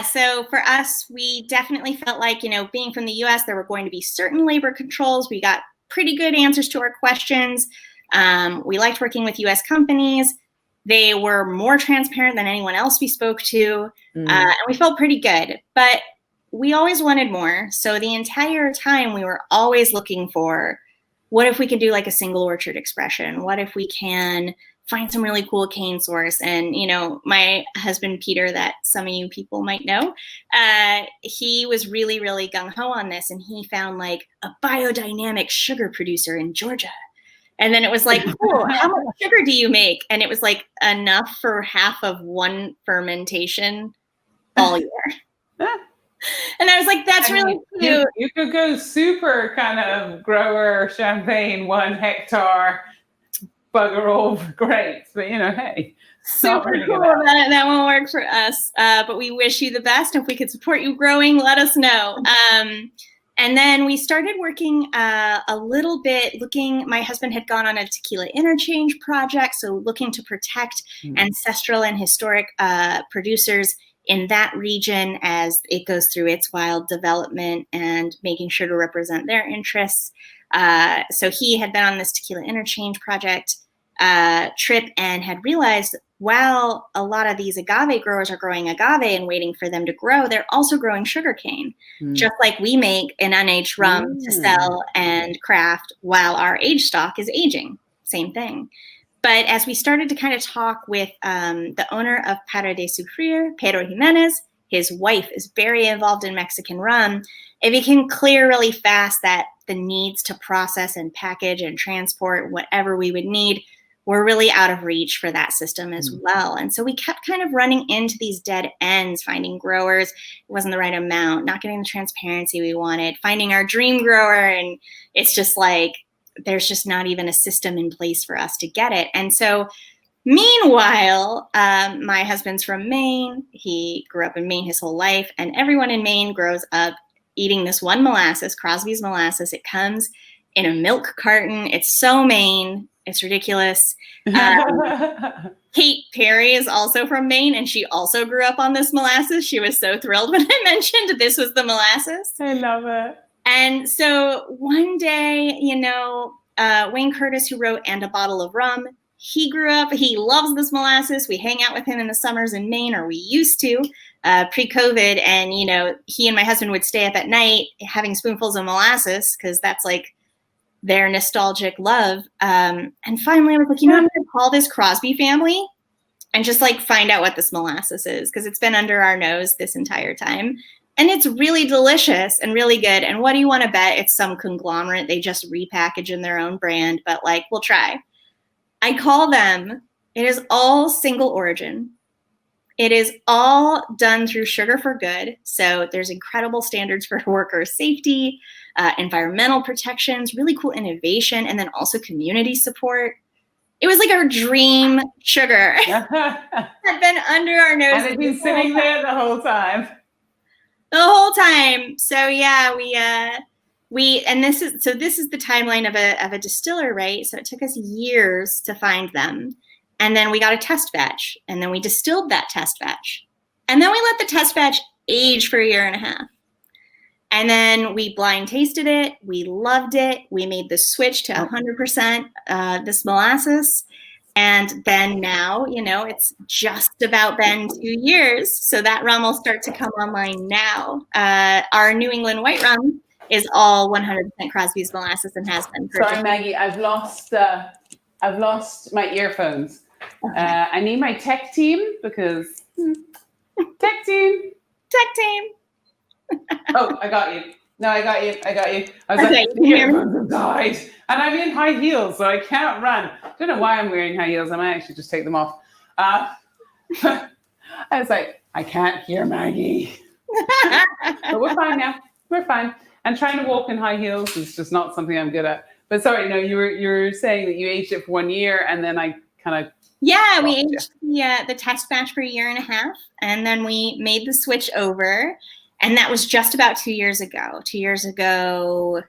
so for us, we definitely felt like, being from the US, there were going to be certain labor controls. We got pretty good answers to our questions. We liked working with US companies. They were more transparent than anyone else we spoke to. And we felt pretty good. But we always wanted more. So the entire time we were always looking for, what if we can do like a single orchard expression? What if we can find some really cool cane source? And, my husband, Peter, that some of you people might know, he was really, really gung-ho on this. And he found like a biodynamic sugar producer in Georgia. And then it was like, cool, how much sugar do you make? And it was like enough for half of one fermentation all year. And I was like, that's really cute. You could go super kind of grower champagne, 1 hectare, bugger all grapes. But, hey. Super cool. That won't work for us. But we wish you the best. If we could support you growing, let us know. And then we started working a little bit, my husband had gone on a tequila interchange project, so looking to protect ancestral and historic producers in that region as it goes through its wild development, and making sure to represent their interests. So he had been on this tequila interchange project trip and had realized, while a lot of these agave growers are growing agave and waiting for them to grow, they're also growing sugarcane, just like we make an unaged rum to sell and craft while our aged stock is aging. Same thing. But as we started to kind of talk with the owner of Para de Sufrir, Pedro Jimenez, his wife is very involved in Mexican rum, it became clear really fast that the needs to process and package and transport whatever we would need were really out of reach for that system as well. And so we kept kind of running into these dead ends, finding growers, it wasn't the right amount, not getting the transparency we wanted, finding our dream grower, and it's just like, there's just not even a system in place for us to get it. And so meanwhile, my husband's from Maine. He grew up in Maine his whole life, and everyone in Maine grows up eating this one molasses, Crosby's molasses. It comes in a milk carton. It's so Maine. It's ridiculous. Kate Perry is also from Maine, and she also grew up on this molasses. She was so thrilled when I mentioned this was the molasses. I love it. And so one day, Wayne Curtis, who wrote And a Bottle of Rum, he grew up, he loves this molasses. We hang out with him in the summers in Maine, or we used to, pre-COVID. And, he and my husband would stay up at night having spoonfuls of molasses, because that's like their nostalgic love. And finally I was like, I'm going to call this Crosby family and just like find out what this molasses is, because it's been under our nose this entire time. And it's really delicious and really good. And what do you want to bet? It's some conglomerate. They just repackage in their own brand, but like, we'll try. I call them. It is all single origin. It is all done through Sugar for Good. So there's incredible standards for worker safety, environmental protections, really cool innovation, and then also community support. It was like our dream sugar. Had been under our nose. And it's been sitting there the whole time. The whole time. So yeah, this is the timeline of a distiller, right? So it took us years to find them. And then we got a test batch, and then we distilled that test batch. And then we let the test batch age for a year and a half. And then we blind tasted it. We loved it. We made the switch to 100% this molasses. And then now, it's just about been 2 years. So that rum will start to come online now. Our New England white rum is all 100% Crosby's molasses and has been purchased. Sorry, Maggie, I've lost my earphones. I need my tech team because tech team. Oh, I got you. No, I got you. I was like, the earphones have died. And I'm in high heels, so I can't run. I don't know why I'm wearing high heels. I might actually just take them off. I was like, I can't hear Maggie. But we're fine now. We're fine. And trying to walk in high heels is just not something I'm good at. But sorry, no, you were saying that you aged it for 1 year, and then I kind of... Yeah, we aged the test batch for a year and a half, and then we made the switch over, and that was just about 2 years ago. 2 years ago,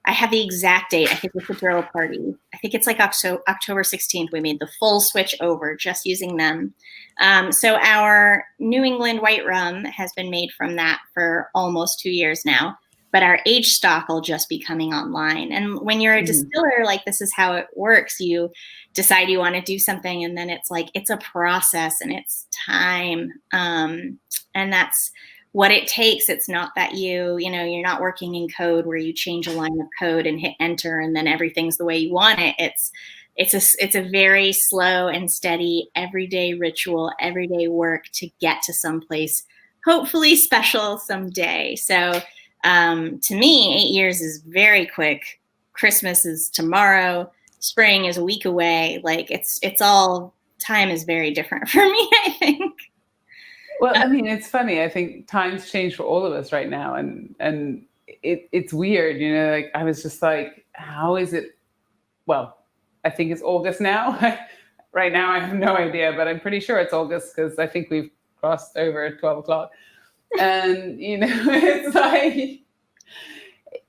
I have the exact date. I think we could throw a party. I think it's like October 16th. We made the full switch over just using them. So our New England white rum has been made from that for almost 2 years now. But our age stock will just be coming online. And when you're a distiller, like this is how it works. You decide you want to do something, and then it's like, it's a process and it's time. And that's what it takes. It's not that you're not working in code where you change a line of code and hit enter and then everything's the way you want it. It's a very slow and steady, everyday ritual, everyday work to get to someplace hopefully special someday. So to me, 8 years is very quick. Christmas is tomorrow. Spring is a week away. Like it's all, time is very different for me, I think. Well, I mean, it's funny. I think times change for all of us right now. And it's weird, like I was just like, how is it? Well, I think it's August now. Right now, I have no idea, but I'm pretty sure it's August because I think we've crossed over 12 o'clock. And it's like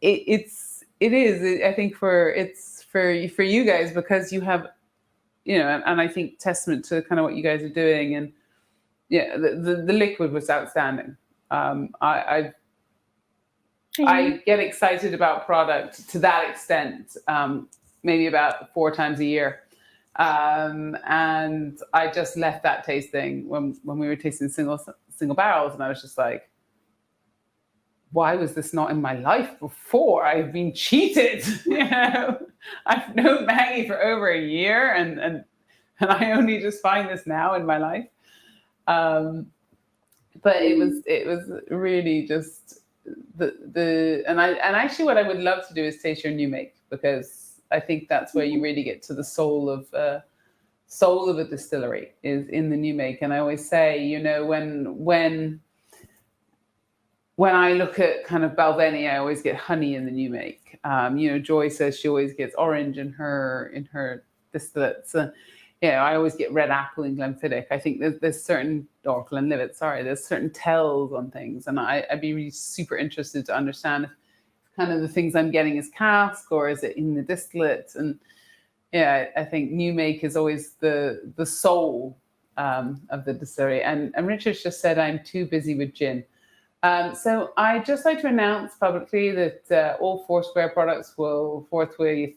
it is. I think for you guys, because you have, and I think testament to kind of what you guys are doing, and the liquid was outstanding. I get excited about product to that extent, maybe about 4 times a year. And I just left that tasting when we were tasting single barrels, and I was just like, why was this not in my life before? I've been cheated. I've known Maggie for over a year, and I only just find this now in my life. But it was really just and actually what I would love to do is taste your new make, because I think that's where you really get to the soul of a distillery, is in the new make. And I always say, when I look at kind of Balvenie, I always get honey in the new make. Joy says she always gets orange in her distillates. I always get red apple in Glenfiddich. I think there's certain, or Glenlivet, sorry, there's certain tells on things. And I'd be really super interested to understand if kind of the things I'm getting is cask, or is it in the distillate? And I think new make is always the soul of the distillery. And Richard's just said, I'm too busy with gin. So I'd just like to announce publicly that all Foursquare products will forthwith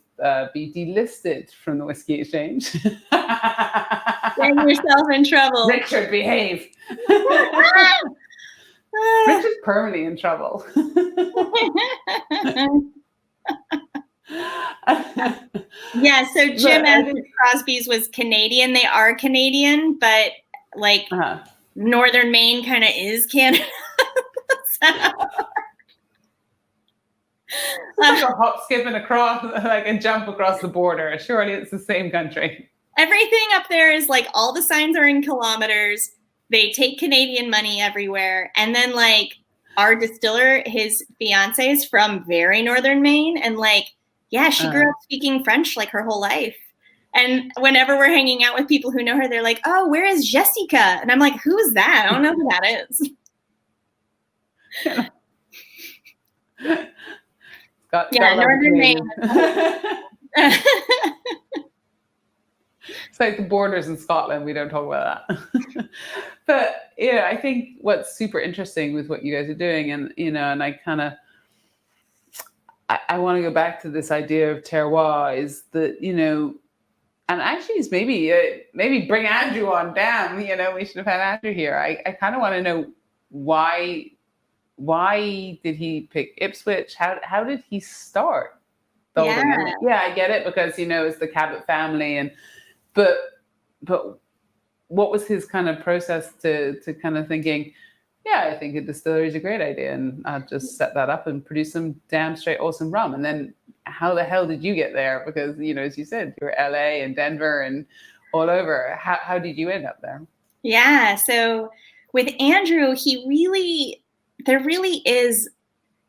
be delisted from the Whiskey Exchange. Getting yourself in trouble. Richard, behave. Richard's permanently in trouble. Yeah, so Jim But I Andrew think- Crosby's was Canadian. They are Canadian, but like Northern Maine kind of is Canada. It's like a hop, skip, and across, like a jump across the border. Surely it's the same country. Everything up there is like all the signs are in kilometers. They take Canadian money everywhere. And then like our distiller, his fiance is from very Northern Maine. And like, yeah, she grew up speaking French like her whole life. And whenever we're hanging out with people who know her, they're like, oh, where is Jessica? And I'm like, who is that? I don't know who that is. Got Northern Maine. It's like the borders in Scotland. We don't talk about that. But yeah, I think what's super interesting with what you guys are doing, and and I kind of, I want to go back to this idea of terroir, is that and actually it's maybe bring Andrew on down. We should have had Andrew here. I kind of want to know why did he pick Ipswich? How did he start building it? Yeah, I get it because it's the Cabot family, but what was his kind of process to kind of thinking, yeah, I think a distillery is a great idea, and I'll just set that up and produce some damn straight awesome rum. And then how the hell did you get there? Because as you said, you were LA and Denver and all over. How did you end up there? Yeah, so with Andrew, there really is,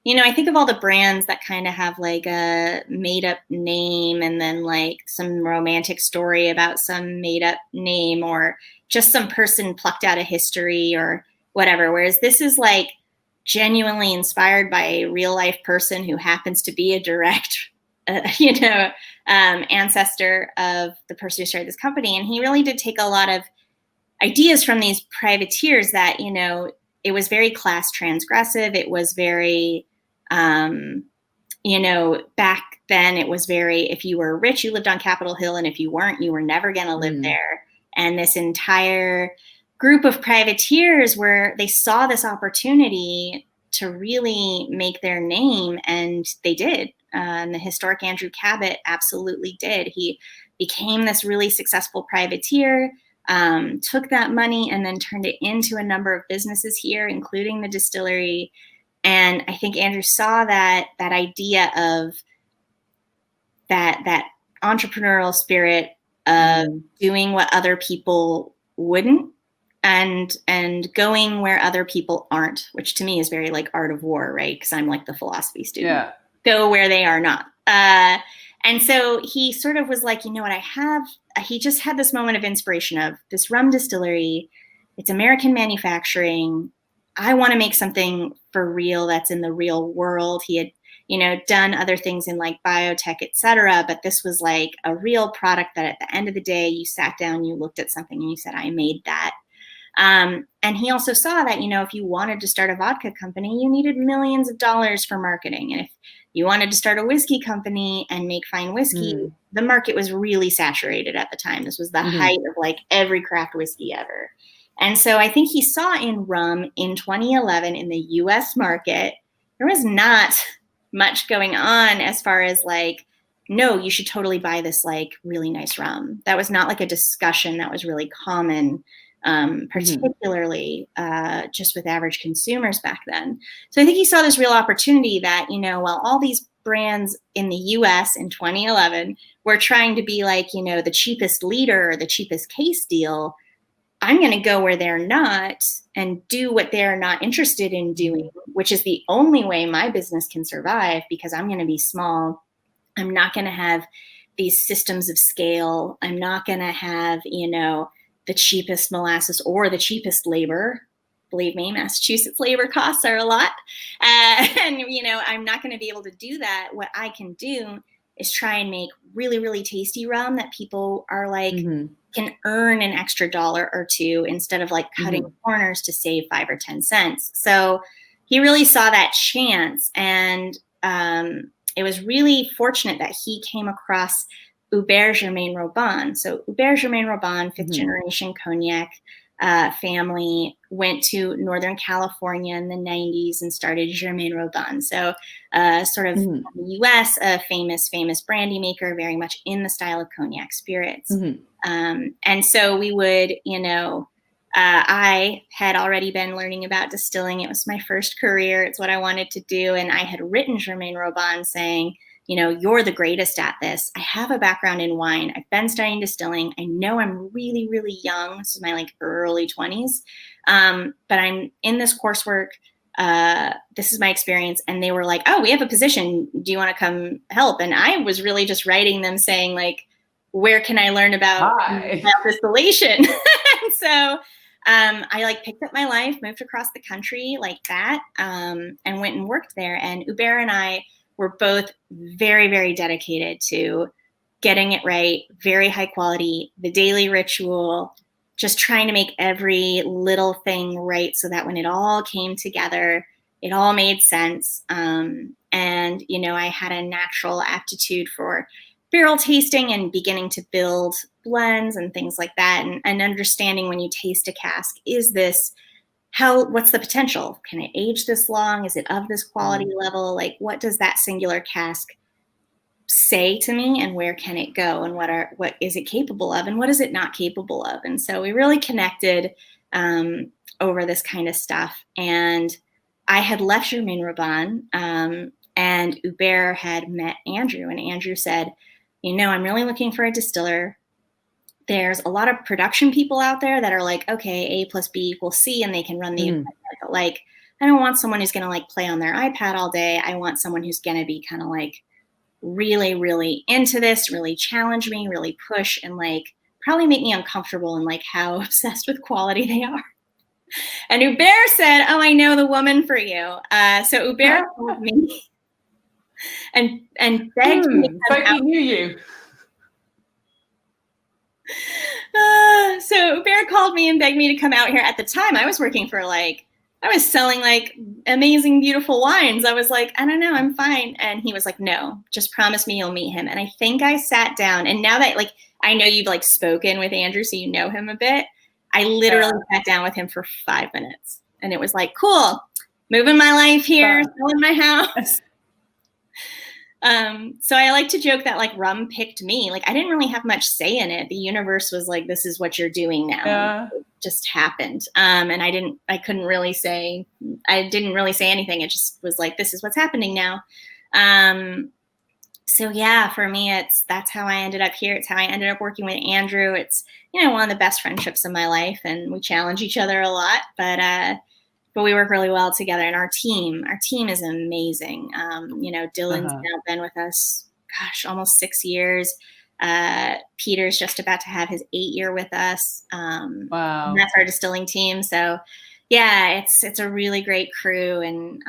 I think of all the brands that kind of have like a made up name and then like some romantic story about some made up name or just some person plucked out of history or whatever. Whereas this is like genuinely inspired by a real life person who happens to be a direct, ancestor of the person who started this company. And he really did take a lot of ideas from these privateers that, it was very class transgressive. It was very, back then it was very, if you were rich, you lived on Capitol Hill. And if you weren't, you were never going to live there. And this entire group of privateers where they saw this opportunity to really make their name, and they did. And the historic Andrew Cabot absolutely did. He became this really successful privateer, took that money and then turned it into a number of businesses here, including the distillery. And I think Andrew saw that idea of that entrepreneurial spirit of doing what other people wouldn't and going where other people aren't, which to me is very like Art of War, right? Because I'm like the philosophy student. Yeah. Go where they are not. And so he sort of was like, he just had this moment of inspiration of this rum distillery. It's American manufacturing. I want to make something for real that's in the real world. He had, done other things in like biotech, et cetera, but this was like a real product that at the end of the day, you sat down, you looked at something and you said, I made that. And he also saw that, if you wanted to start a vodka company, you needed millions of dollars for marketing. And if you wanted to start a whiskey company and make fine whiskey, the market was really saturated at the time. This was the height of like every craft whiskey ever. And so I think he saw in rum in 2011 in the US market, there was not much going on as far as like, no, you should totally buy this like really nice rum. That was not like a discussion that was really common, particularly just with average consumers back then. So I think he saw this real opportunity that, while all these brands in the US in 2011 were trying to be like, the cheapest liter or the cheapest case deal, I'm going to go where they're not and do what they're not interested in doing, which is the only way my business can survive because I'm going to be small. I'm not going to have these systems of scale. I'm not going to have, the cheapest molasses or the cheapest labor. Believe me, Massachusetts labor costs are a lot. And, I'm not going to be able to do that. What I can do is try and make really, really tasty rum that people are like, can earn an extra $1 or $2 instead of like cutting corners to save 5 or 10 cents. So he really saw that chance. And it was really fortunate that he came across Hubert Germain Robin. So Hubert Germain Robin, 5th generation cognac, family went to Northern California in the 90s and started Germain Robin. So sort of in the US, a famous brandy maker, very much in the style of cognac spirits. And so we would, I had already been learning about distilling. It was my first career. It's what I wanted to do. And I had written Germain Robin saying, you're the greatest at this. I have a background in wine. I've been studying distilling. I know I'm really, really young. This is my early 20s. But I'm in this coursework. This is my experience. And they were like, oh, we have a position. Do you want to come help? And I was really just writing them saying where can I learn about distillation? And so I picked up my life, moved across the country like that, and went and worked there. And Hubert and I were both very, very dedicated to getting it right, very high quality, the daily ritual, just trying to make every little thing right so that when it all came together, it all made sense. And, I had a natural aptitude for barrel tasting and beginning to build blends and things like that. And understanding when you taste a cask, what's the potential? Can it age this long? Is it of this quality level? What does that singular cask say to me, and where can it go, and what is it capable of, and what is it not capable of? And so we really connected over this kind of stuff. And I had left Germain Robin, and Hubert had met Andrew, and Andrew said, I'm really looking for a distiller. There's a lot of production people out there that are okay, A plus B equals C, and they can run the equipment. But I don't want someone who's going to play on their iPad all day. I want someone who's going to be kind of really, really into this, really challenge me, really push, and probably make me uncomfortable and how obsessed with quality they are. And Hubert said, oh, I know the woman for you. So Hubert called me and begged me to come out. He knew you. So Hubert called me and begged me to come out here. At the time, I was working for I was selling amazing, beautiful wines. I was I don't know, I'm fine. And he was no, just promise me you'll meet him. And I think I sat down, and now that I know you've spoken with Andrew, so you know him a bit. I literally sat down with him for 5 minutes, and it was cool, moving my life here, selling my house. So I like to joke that rum picked me. I didn't really have much say in it. The universe was this is what you're doing now. Yeah. It just happened. And I didn't really say anything. It just was this is what's happening now. So yeah, for me, that's how I ended up here. It's how I ended up working with Andrew. It's, one of the best friendships of my life, and we challenge each other a lot, but we work really well together. And our team is amazing. Dylan's now been with us, almost 6 years. Peter's just about to have his 8th year with us. Wow. That's our distilling team. So yeah, it's a really great crew, and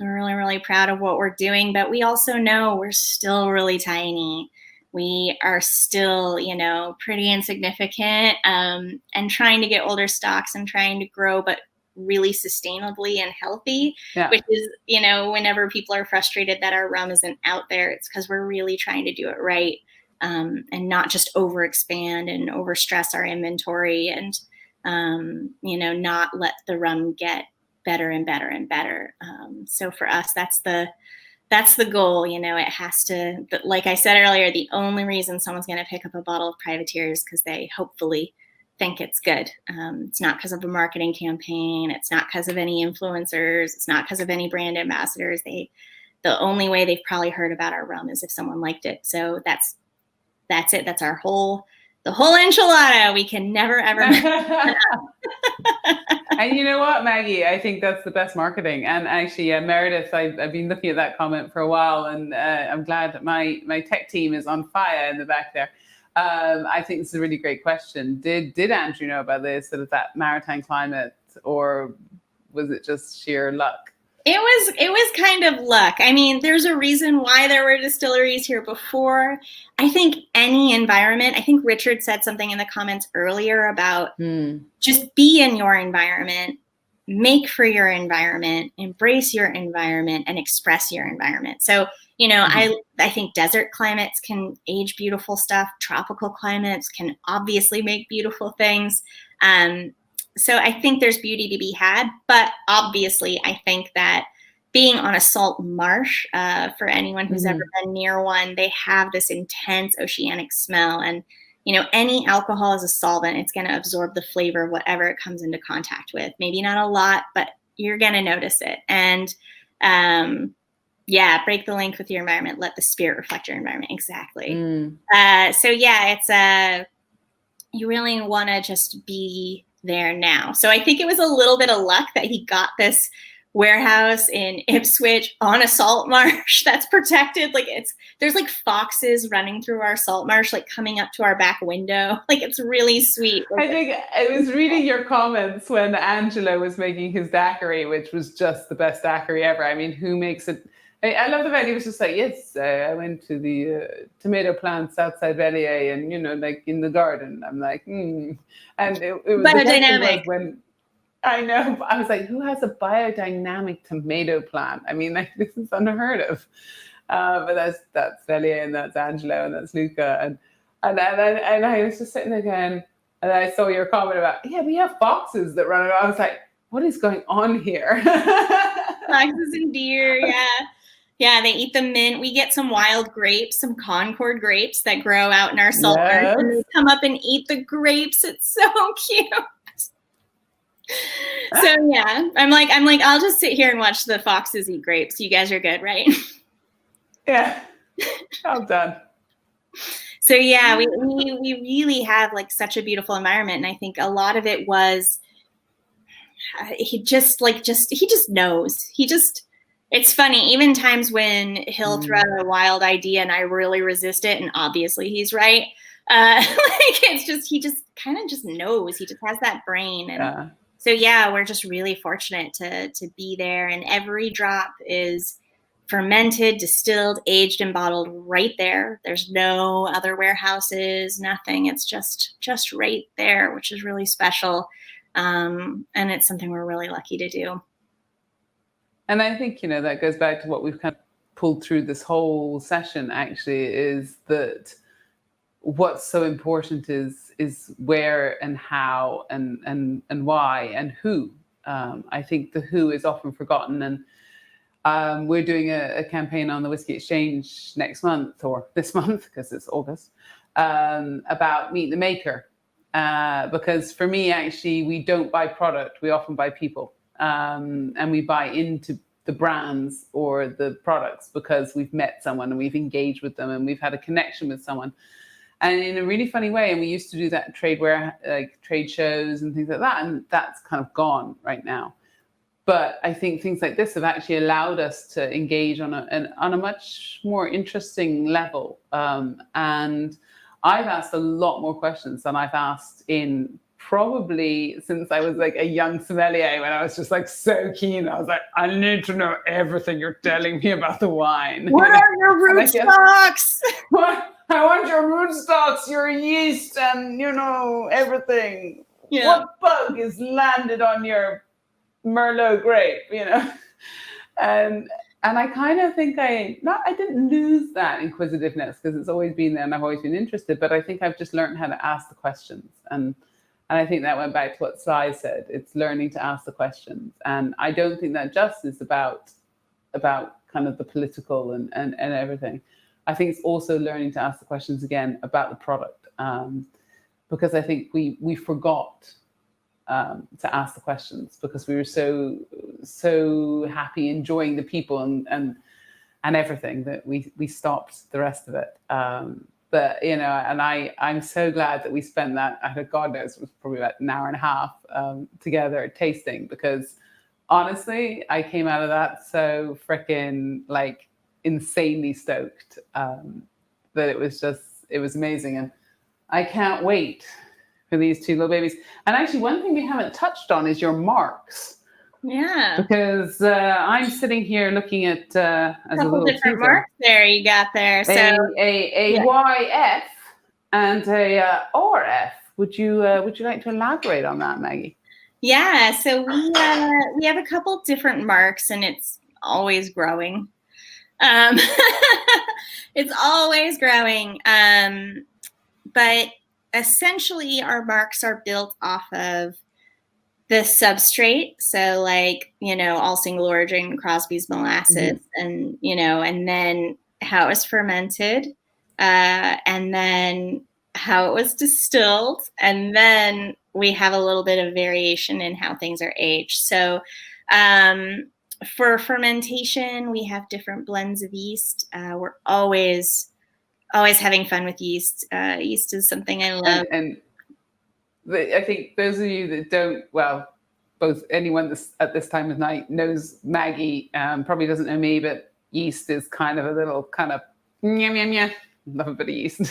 we're really, really proud of what we're doing, but we also know we're still really tiny. We are still, pretty insignificant, and trying to get older stocks and trying to grow, but really sustainably and healthy, which is, whenever people are frustrated that our rum isn't out there, it's because we're really trying to do it right, and not just overexpand and overstress our inventory, and, not let the rum get better and better and better. So for us, that's the goal. It has to, but like I said earlier, the only reason someone's going to pick up a bottle of Privateer is because they hopefully think it's good. It's not because of a marketing campaign. It's not because of any influencers. It's not because of any brand ambassadors. The only way they've probably heard about our rum is if someone liked it. So that's it. That's the whole enchilada. We can never, ever. And you know what, Maggie? I think that's the best marketing. And actually, Meredith, I've been looking at that comment for a while, and I'm glad that my tech team is on fire in the back there. I think this is a really great question. Did Andrew know about this, that maritime climate, or was it just sheer luck? It was kind of luck. I mean, there's a reason why there were distilleries here before. I think any environment, I think Richard said something in the comments earlier about just be in your environment, make for your environment, embrace your environment, and express your environment. So, I think desert climates can age beautiful stuff. Tropical climates can obviously make beautiful things. So I think there's beauty to be had, but obviously I think that being on a salt marsh, for anyone who's ever been near one, they have this intense oceanic smell. And, any alcohol is a solvent. It's going to absorb the flavor of whatever it comes into contact with. Maybe not a lot, but you're going to notice it. And break the link with your environment. Let the spirit reflect your environment. Exactly. You really want to just be there now. So I think it was a little bit of luck that he got this warehouse in Ipswich on a salt marsh that's protected. There's foxes running through our salt marsh, coming up to our back window. It's really sweet. I think I was reading your comments when Angelo was making his daiquiri, which was just the best daiquiri ever. I mean, who makes it? I love the fact he was just like, yes, I went to the tomato plants outside Bellier and, in the garden. I'm like, And it was biodynamic. When I know, I was like, who has a biodynamic tomato plant? I mean, this is unheard of. But that's Bellier and that's Angelo and that's Luca. And I was just sitting there going, and I saw your comment about, we have foxes that run around. I was like, what is going on here? Foxes and deer, yeah. Yeah, they eat the mint. We get some wild grapes, some Concord grapes that grow out in our salt marsh, and they come up and eat the grapes. It's so cute. So yeah, I'm like, I'll just sit here and watch the foxes eat grapes. You guys are good, right? Yeah, well done. So yeah, we really have such a beautiful environment, and I think a lot of it was he just knows. It's funny, even times when he'll throw out a wild idea and I really resist it, and obviously he's right. It's just, he just kind of just knows. He just has that brain. And so, we're just really fortunate to be there. And every drop is fermented, distilled, aged, and bottled right there. There's no other warehouses, nothing. It's just right there, which is really special. And it's something we're really lucky to do. And I think, that goes back to what we've kind of pulled through this whole session, actually, is that what's so important is where and how and why and who. I think the who is often forgotten. And we're doing a campaign on the Whiskey Exchange next month, or this month, because it's August, about Meet the Maker. Because for me, actually, we don't buy product. We often buy people. And we buy into the brands or the products because we've met someone and we've engaged with them and we've had a connection with someone, and in a really funny way. And we used to do that at trade shows and things like that, and that's kind of gone right now. But I think things like this have actually allowed us to engage on a much more interesting level. And I've asked a lot more questions than I've asked in probably since I was a young sommelier, when I was just so keen. I was like, I need to know everything you're telling me about the wine. What are your rootstocks? I want your rootstocks, your yeast, and everything. Yeah. What bug is landed on your Merlot grape? And I kind of think I didn't lose that inquisitiveness, because it's always been there and I've always been interested. But I think I've just learned how to ask the questions. And I think that went back to what Sly said. It's learning to ask the questions. And I don't think that just is about kind of the political and everything. I think it's also learning to ask the questions again about the product. Because I think we forgot to ask the questions because we were so happy enjoying the people and everything that we stopped the rest of it. But, and I'm so glad that we spent that, God knows, it was probably about an hour and a half together tasting, because honestly, I came out of that so freaking insanely stoked that it was amazing. And I can't wait for these two little babies. And actually, one thing we haven't touched on is your marks. Yeah. Because I'm sitting here looking at as a couple different marks there you got there. So a YF and a RF. Would you like to elaborate on that, Maggie? Yeah. So we have a couple different marks, and it's always growing. It's always growing. But essentially our marks are built off of the substrate. So like, all single origin Crosby's molasses and, and then how it was fermented, and then how it was distilled. And then we have a little bit of variation in how things are aged. So for fermentation, we have different blends of yeast. We're always having fun with yeast. Yeast is something I love. And I think those of you that don't, well, both anyone at this time of night knows Maggie, probably doesn't know me, but yeast is kind of a little kind of love a bit of yeast.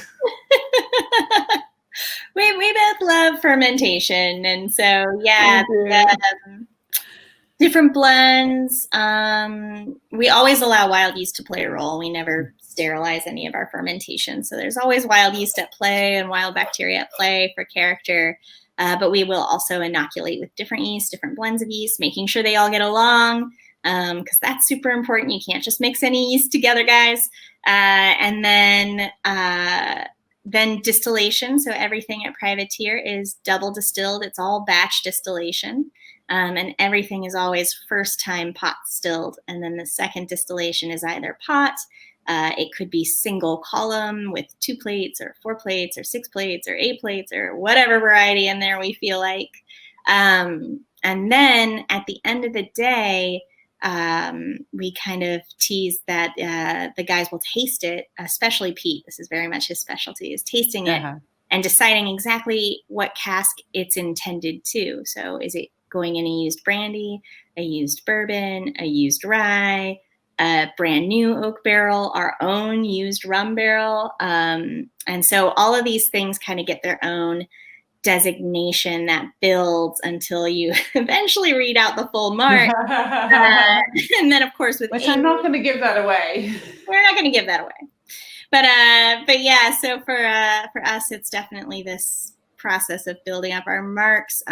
we both love fermentation, and so different blends. We always allow wild yeast to play a role. We never sterilize any of our fermentation, so there's always wild yeast at play and wild bacteria at play for character. But we will also inoculate with different yeast, different blends of yeast, making sure they all get along, because that's super important. You can't just mix any yeast together, guys. And then distillation. So everything at Privateer is double distilled. It's all batch distillation. And everything is always first time pot distilled. And then the second distillation is either pot. It could be single column with 2 plates or 4 plates or 6 plates or 8 plates or whatever variety in there we feel like. And then at the end of the day, we kind of tease that the guys will taste it, especially Pete. This is very much his specialty, is tasting it and deciding exactly what cask it's intended to. So is it going in a used brandy, a used bourbon, a used rye, a brand new oak barrel, our own used rum barrel. And so all of these things kind of get their own designation that builds until you eventually read out the full mark. And then, of course, which I'm not going to give that away. We're not going to give that away. But yeah, so for us, it's definitely this process of building up our marks.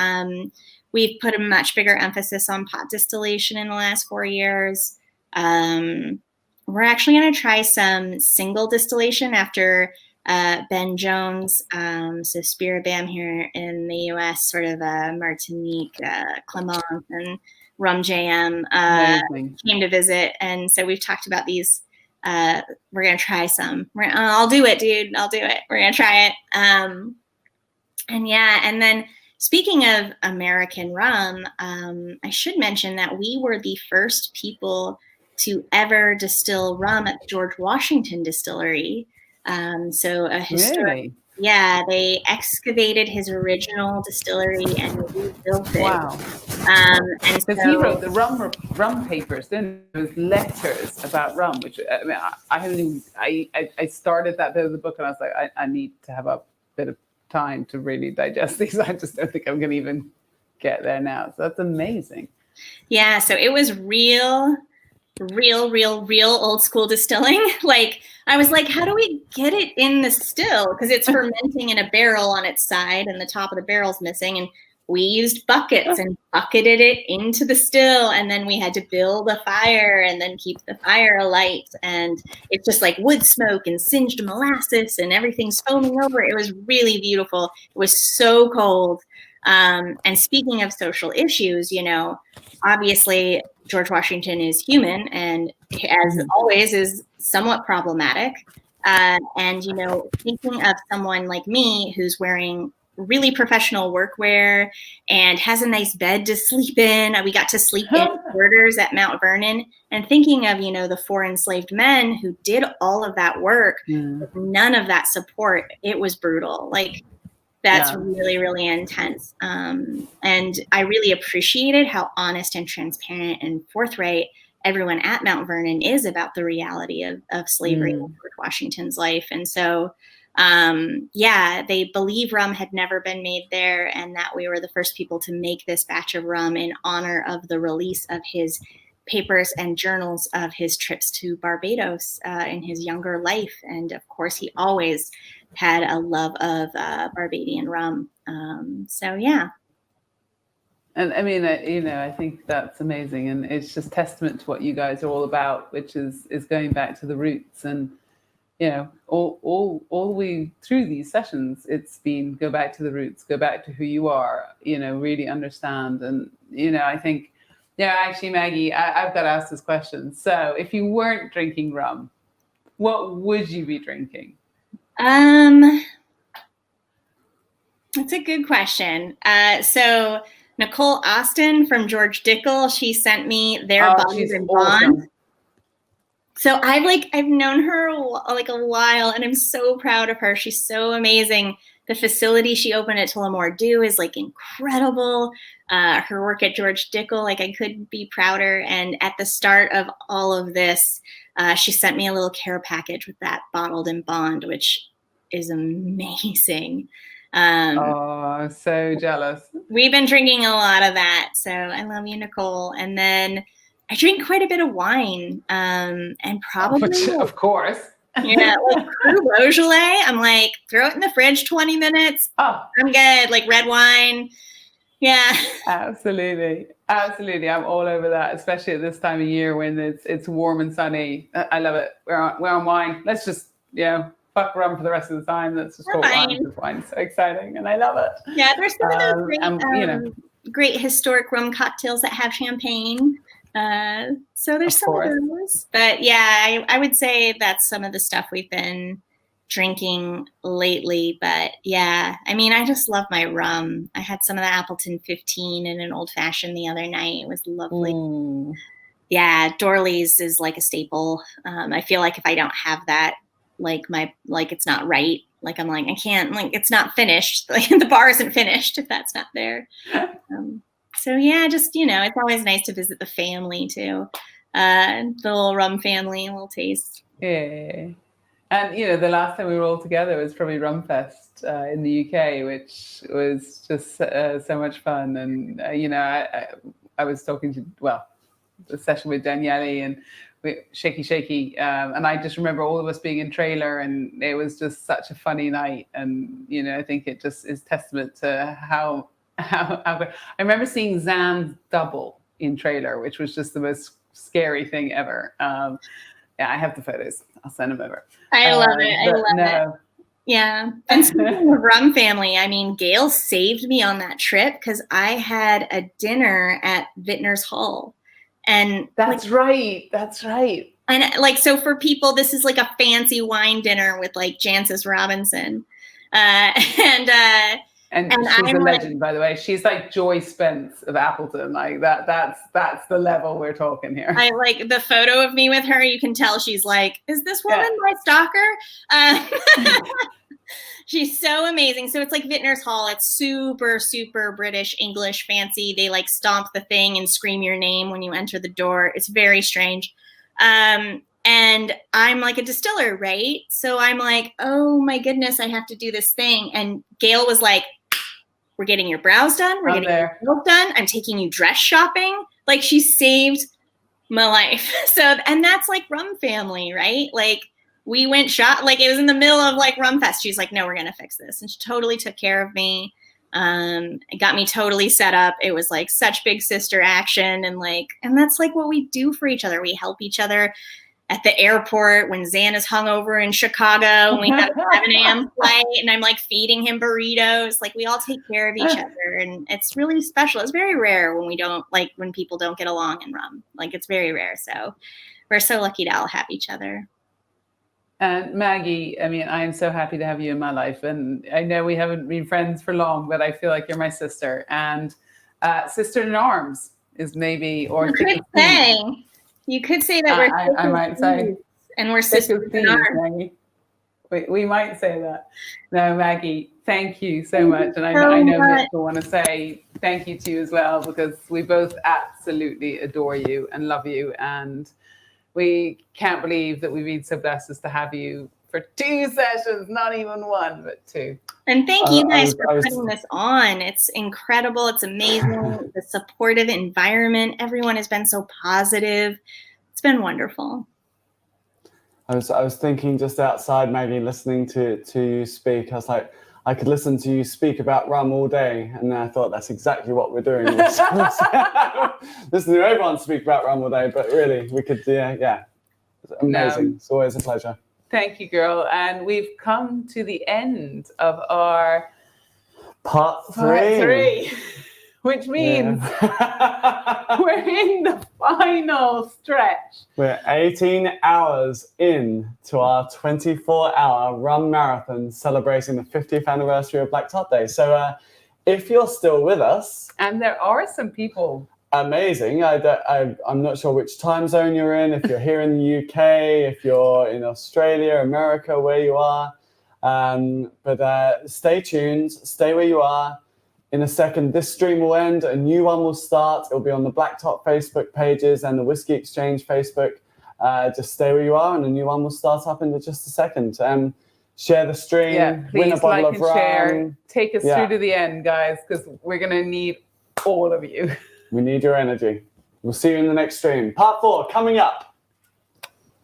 We've put a much bigger emphasis on pot distillation in the last 4 years. We're actually going to try some single distillation after Ben Jones, so Spirit Bam here in the U.S., sort of Martinique, Clement, and Rum JM came to visit, and so we've talked about these. We're going to try some. I'll do it, dude. I'll do it. We're going to try it. And then speaking of American rum, I should mention that we were the first people to ever distill rum at George Washington Distillery. So a historic, really? Yeah, they excavated his original distillery and rebuilt it. Wow. And because he wrote the rum papers, then there was letters about rum, which I started that bit of the book and I was like, I need to have a bit of time to really digest these. I just don't think I'm going to even get there now. So that's amazing. Yeah, so it was real old school distilling. Like, I was like, how do we get it in the still? Because it's fermenting in a barrel on its side and the top of the barrel's missing. And we used buckets and bucketed it into the still. And then we had to build a fire and then keep the fire alight. And it's just like wood smoke and singed molasses and everything's foaming over. It was really beautiful. It was so cold. And speaking of social issues, obviously George Washington is human and, as always, is somewhat problematic. And, thinking of someone like me who's wearing really professional workwear and has a nice bed to sleep in. We got to sleep in quarters at Mount Vernon, and thinking of, the 4 enslaved men who did all of that work, with none of that support. It was brutal. Like, that's really, really intense. And I really appreciated how honest and transparent and forthright everyone at Mount Vernon is about the reality of slavery in George Washington's life. And so, they believe rum had never been made there and that we were the first people to make this batch of rum in honor of the release of his papers and journals of his trips to Barbados in his younger life. And of course, he always had a love of Barbadian rum. And I mean, I think that's amazing. And it's just testament to what you guys are all about, which is going back to the roots. And you know, all the way through these sessions, it's been go back to the roots, go back to who you are, you know, really understand. And, you know, I think, yeah, actually, Maggie, I've got to ask this question. So if you weren't drinking rum, what would you be drinking? That's a good question. So Nicole Austin from George Dickel, she sent me their bottled and bond. Awesome. So I've known her like a while, and I'm so proud of her. She's so amazing. The facility she opened at Tullamore Dew is like incredible. Her work at George Dickel, like I couldn't be prouder. And at the start of all of this, she sent me a little care package with that bottled and bond, which is amazing. Oh, so jealous. We've been drinking a lot of that. So I love you, Nicole. And then I drink quite a bit of wine, and probably, of course. Yeah, like Cru Beaujolais. I'm like, throw it in the fridge 20 minutes. Oh, I'm good. Like red wine. Yeah. Absolutely. Absolutely. I'm all over that, especially at this time of year when it's warm and sunny. I love it. We're on wine. Let's just, you know, fuck rum for the rest of the time. Let's just talk wine. Wine's so exciting, and I love it. Yeah, there's some of those great, you know, great historic rum cocktails that have champagne. So there's some of those. But yeah, I would say that's some of the stuff we've been drinking lately. But yeah, I mean, I just love my rum. I had some of the Appleton 15 in an old fashioned the other night. It was lovely. Ooh. Yeah, Dorley's is like a staple. I feel like if I don't have that, like it's not right. Like I'm like, I can't, like it's not finished. Like the bar isn't finished if that's not there. So yeah, just, you know, it's always nice to visit the family too. The little rum family, a little taste. Yeah. And, you know, the last time we were all together was probably Rumfest in the UK, which was just so much fun. And, you know, I was talking to, the session with Daniele and Shaky. And I just remember all of us being in trailer, and it was just such a funny night. And, you know, I think it just is testament to how I remember seeing Zan's double in trailer, which was just the most scary thing ever. Yeah, I have the photos. I'll send them over. I love it. I love it. Yeah. And speaking of rum family, I mean, Gail saved me on that trip because I had a dinner at Vintners Hall. And that's right. That's right. And like, so for people, this is like a fancy wine dinner with like Jancis Robinson. And she's a legend, by the way. She's like Joy Spence of Appleton. Like that's the level we're talking here. I like the photo of me with her. You can tell she's like, is this woman my stalker? She's so amazing. So it's like Vintners Hall. It's super, super British, English, fancy. They like stomp the thing and scream your name when you enter the door. It's very strange. And I'm like a distiller, right? So I'm like, oh my goodness, I have to do this thing. And Gail was like, we're getting your brows done. We're getting your nails done. I'm taking you dress shopping. Like she saved my life. So, and that's like Rum family, right? Like we went like it was in the middle of like Rum Fest. She's like, no, we're going to fix this. And she totally took care of me. It got me totally set up. It was like such big sister action. And that's like what we do for each other. We help each other at the airport when Zan is hungover in Chicago and we have a 7 a.m. flight and I'm like feeding him burritos. Like we all take care of each other, and it's really special. It's very rare when people don't get along in rum. Like it's very rare. So we're so lucky to all have each other. And Maggie, I mean, I am so happy to have you in my life. And I know we haven't been friends for long, but I feel like you're my sister. And sister in arms is maybe, or you could say that we're I might say, and we're sisters in arms. We might say that. No, Maggie, thank you so much. And I know Mitch will want to say thank you to you as well, because we both absolutely adore you and love you. And we can't believe that we've been so blessed as to have you for 2 sessions, not even 1, but 2. And thank you guys for putting this on. It's incredible. It's amazing. The supportive environment. Everyone has been so positive. It's been wonderful. I was thinking just outside, Maggie, listening to you speak. I was like, I could listen to you speak about rum all day. And then I thought that's exactly what we're doing. Listen to everyone speak about rum all day, but really we could, yeah. It's amazing. It's always a pleasure. Thank you, girl. And we've come to the end of our Part part 3. 3, which means Yeah. we're in the final stretch. We're 18 hours in to our 24-hour rum marathon celebrating the 50th anniversary of Black Top Day. So if you're still with us, And there are some people. amazing. I'm not sure which time zone you're in, if you're here in the UK, if you're in Australia, America, where you are. But stay tuned, stay where you are. In a second, this stream will end, a new one will start. It'll be on the Blacktop Facebook pages and the Whiskey Exchange Facebook. Just stay where you are, and a new one will start up in just a second. Share the stream, Yeah, win a please bottle like of and share. rum. Take us Yeah. through to the end, guys, because we're going to need all of you. We need your energy. We'll see you in the next stream. Part 4 coming up.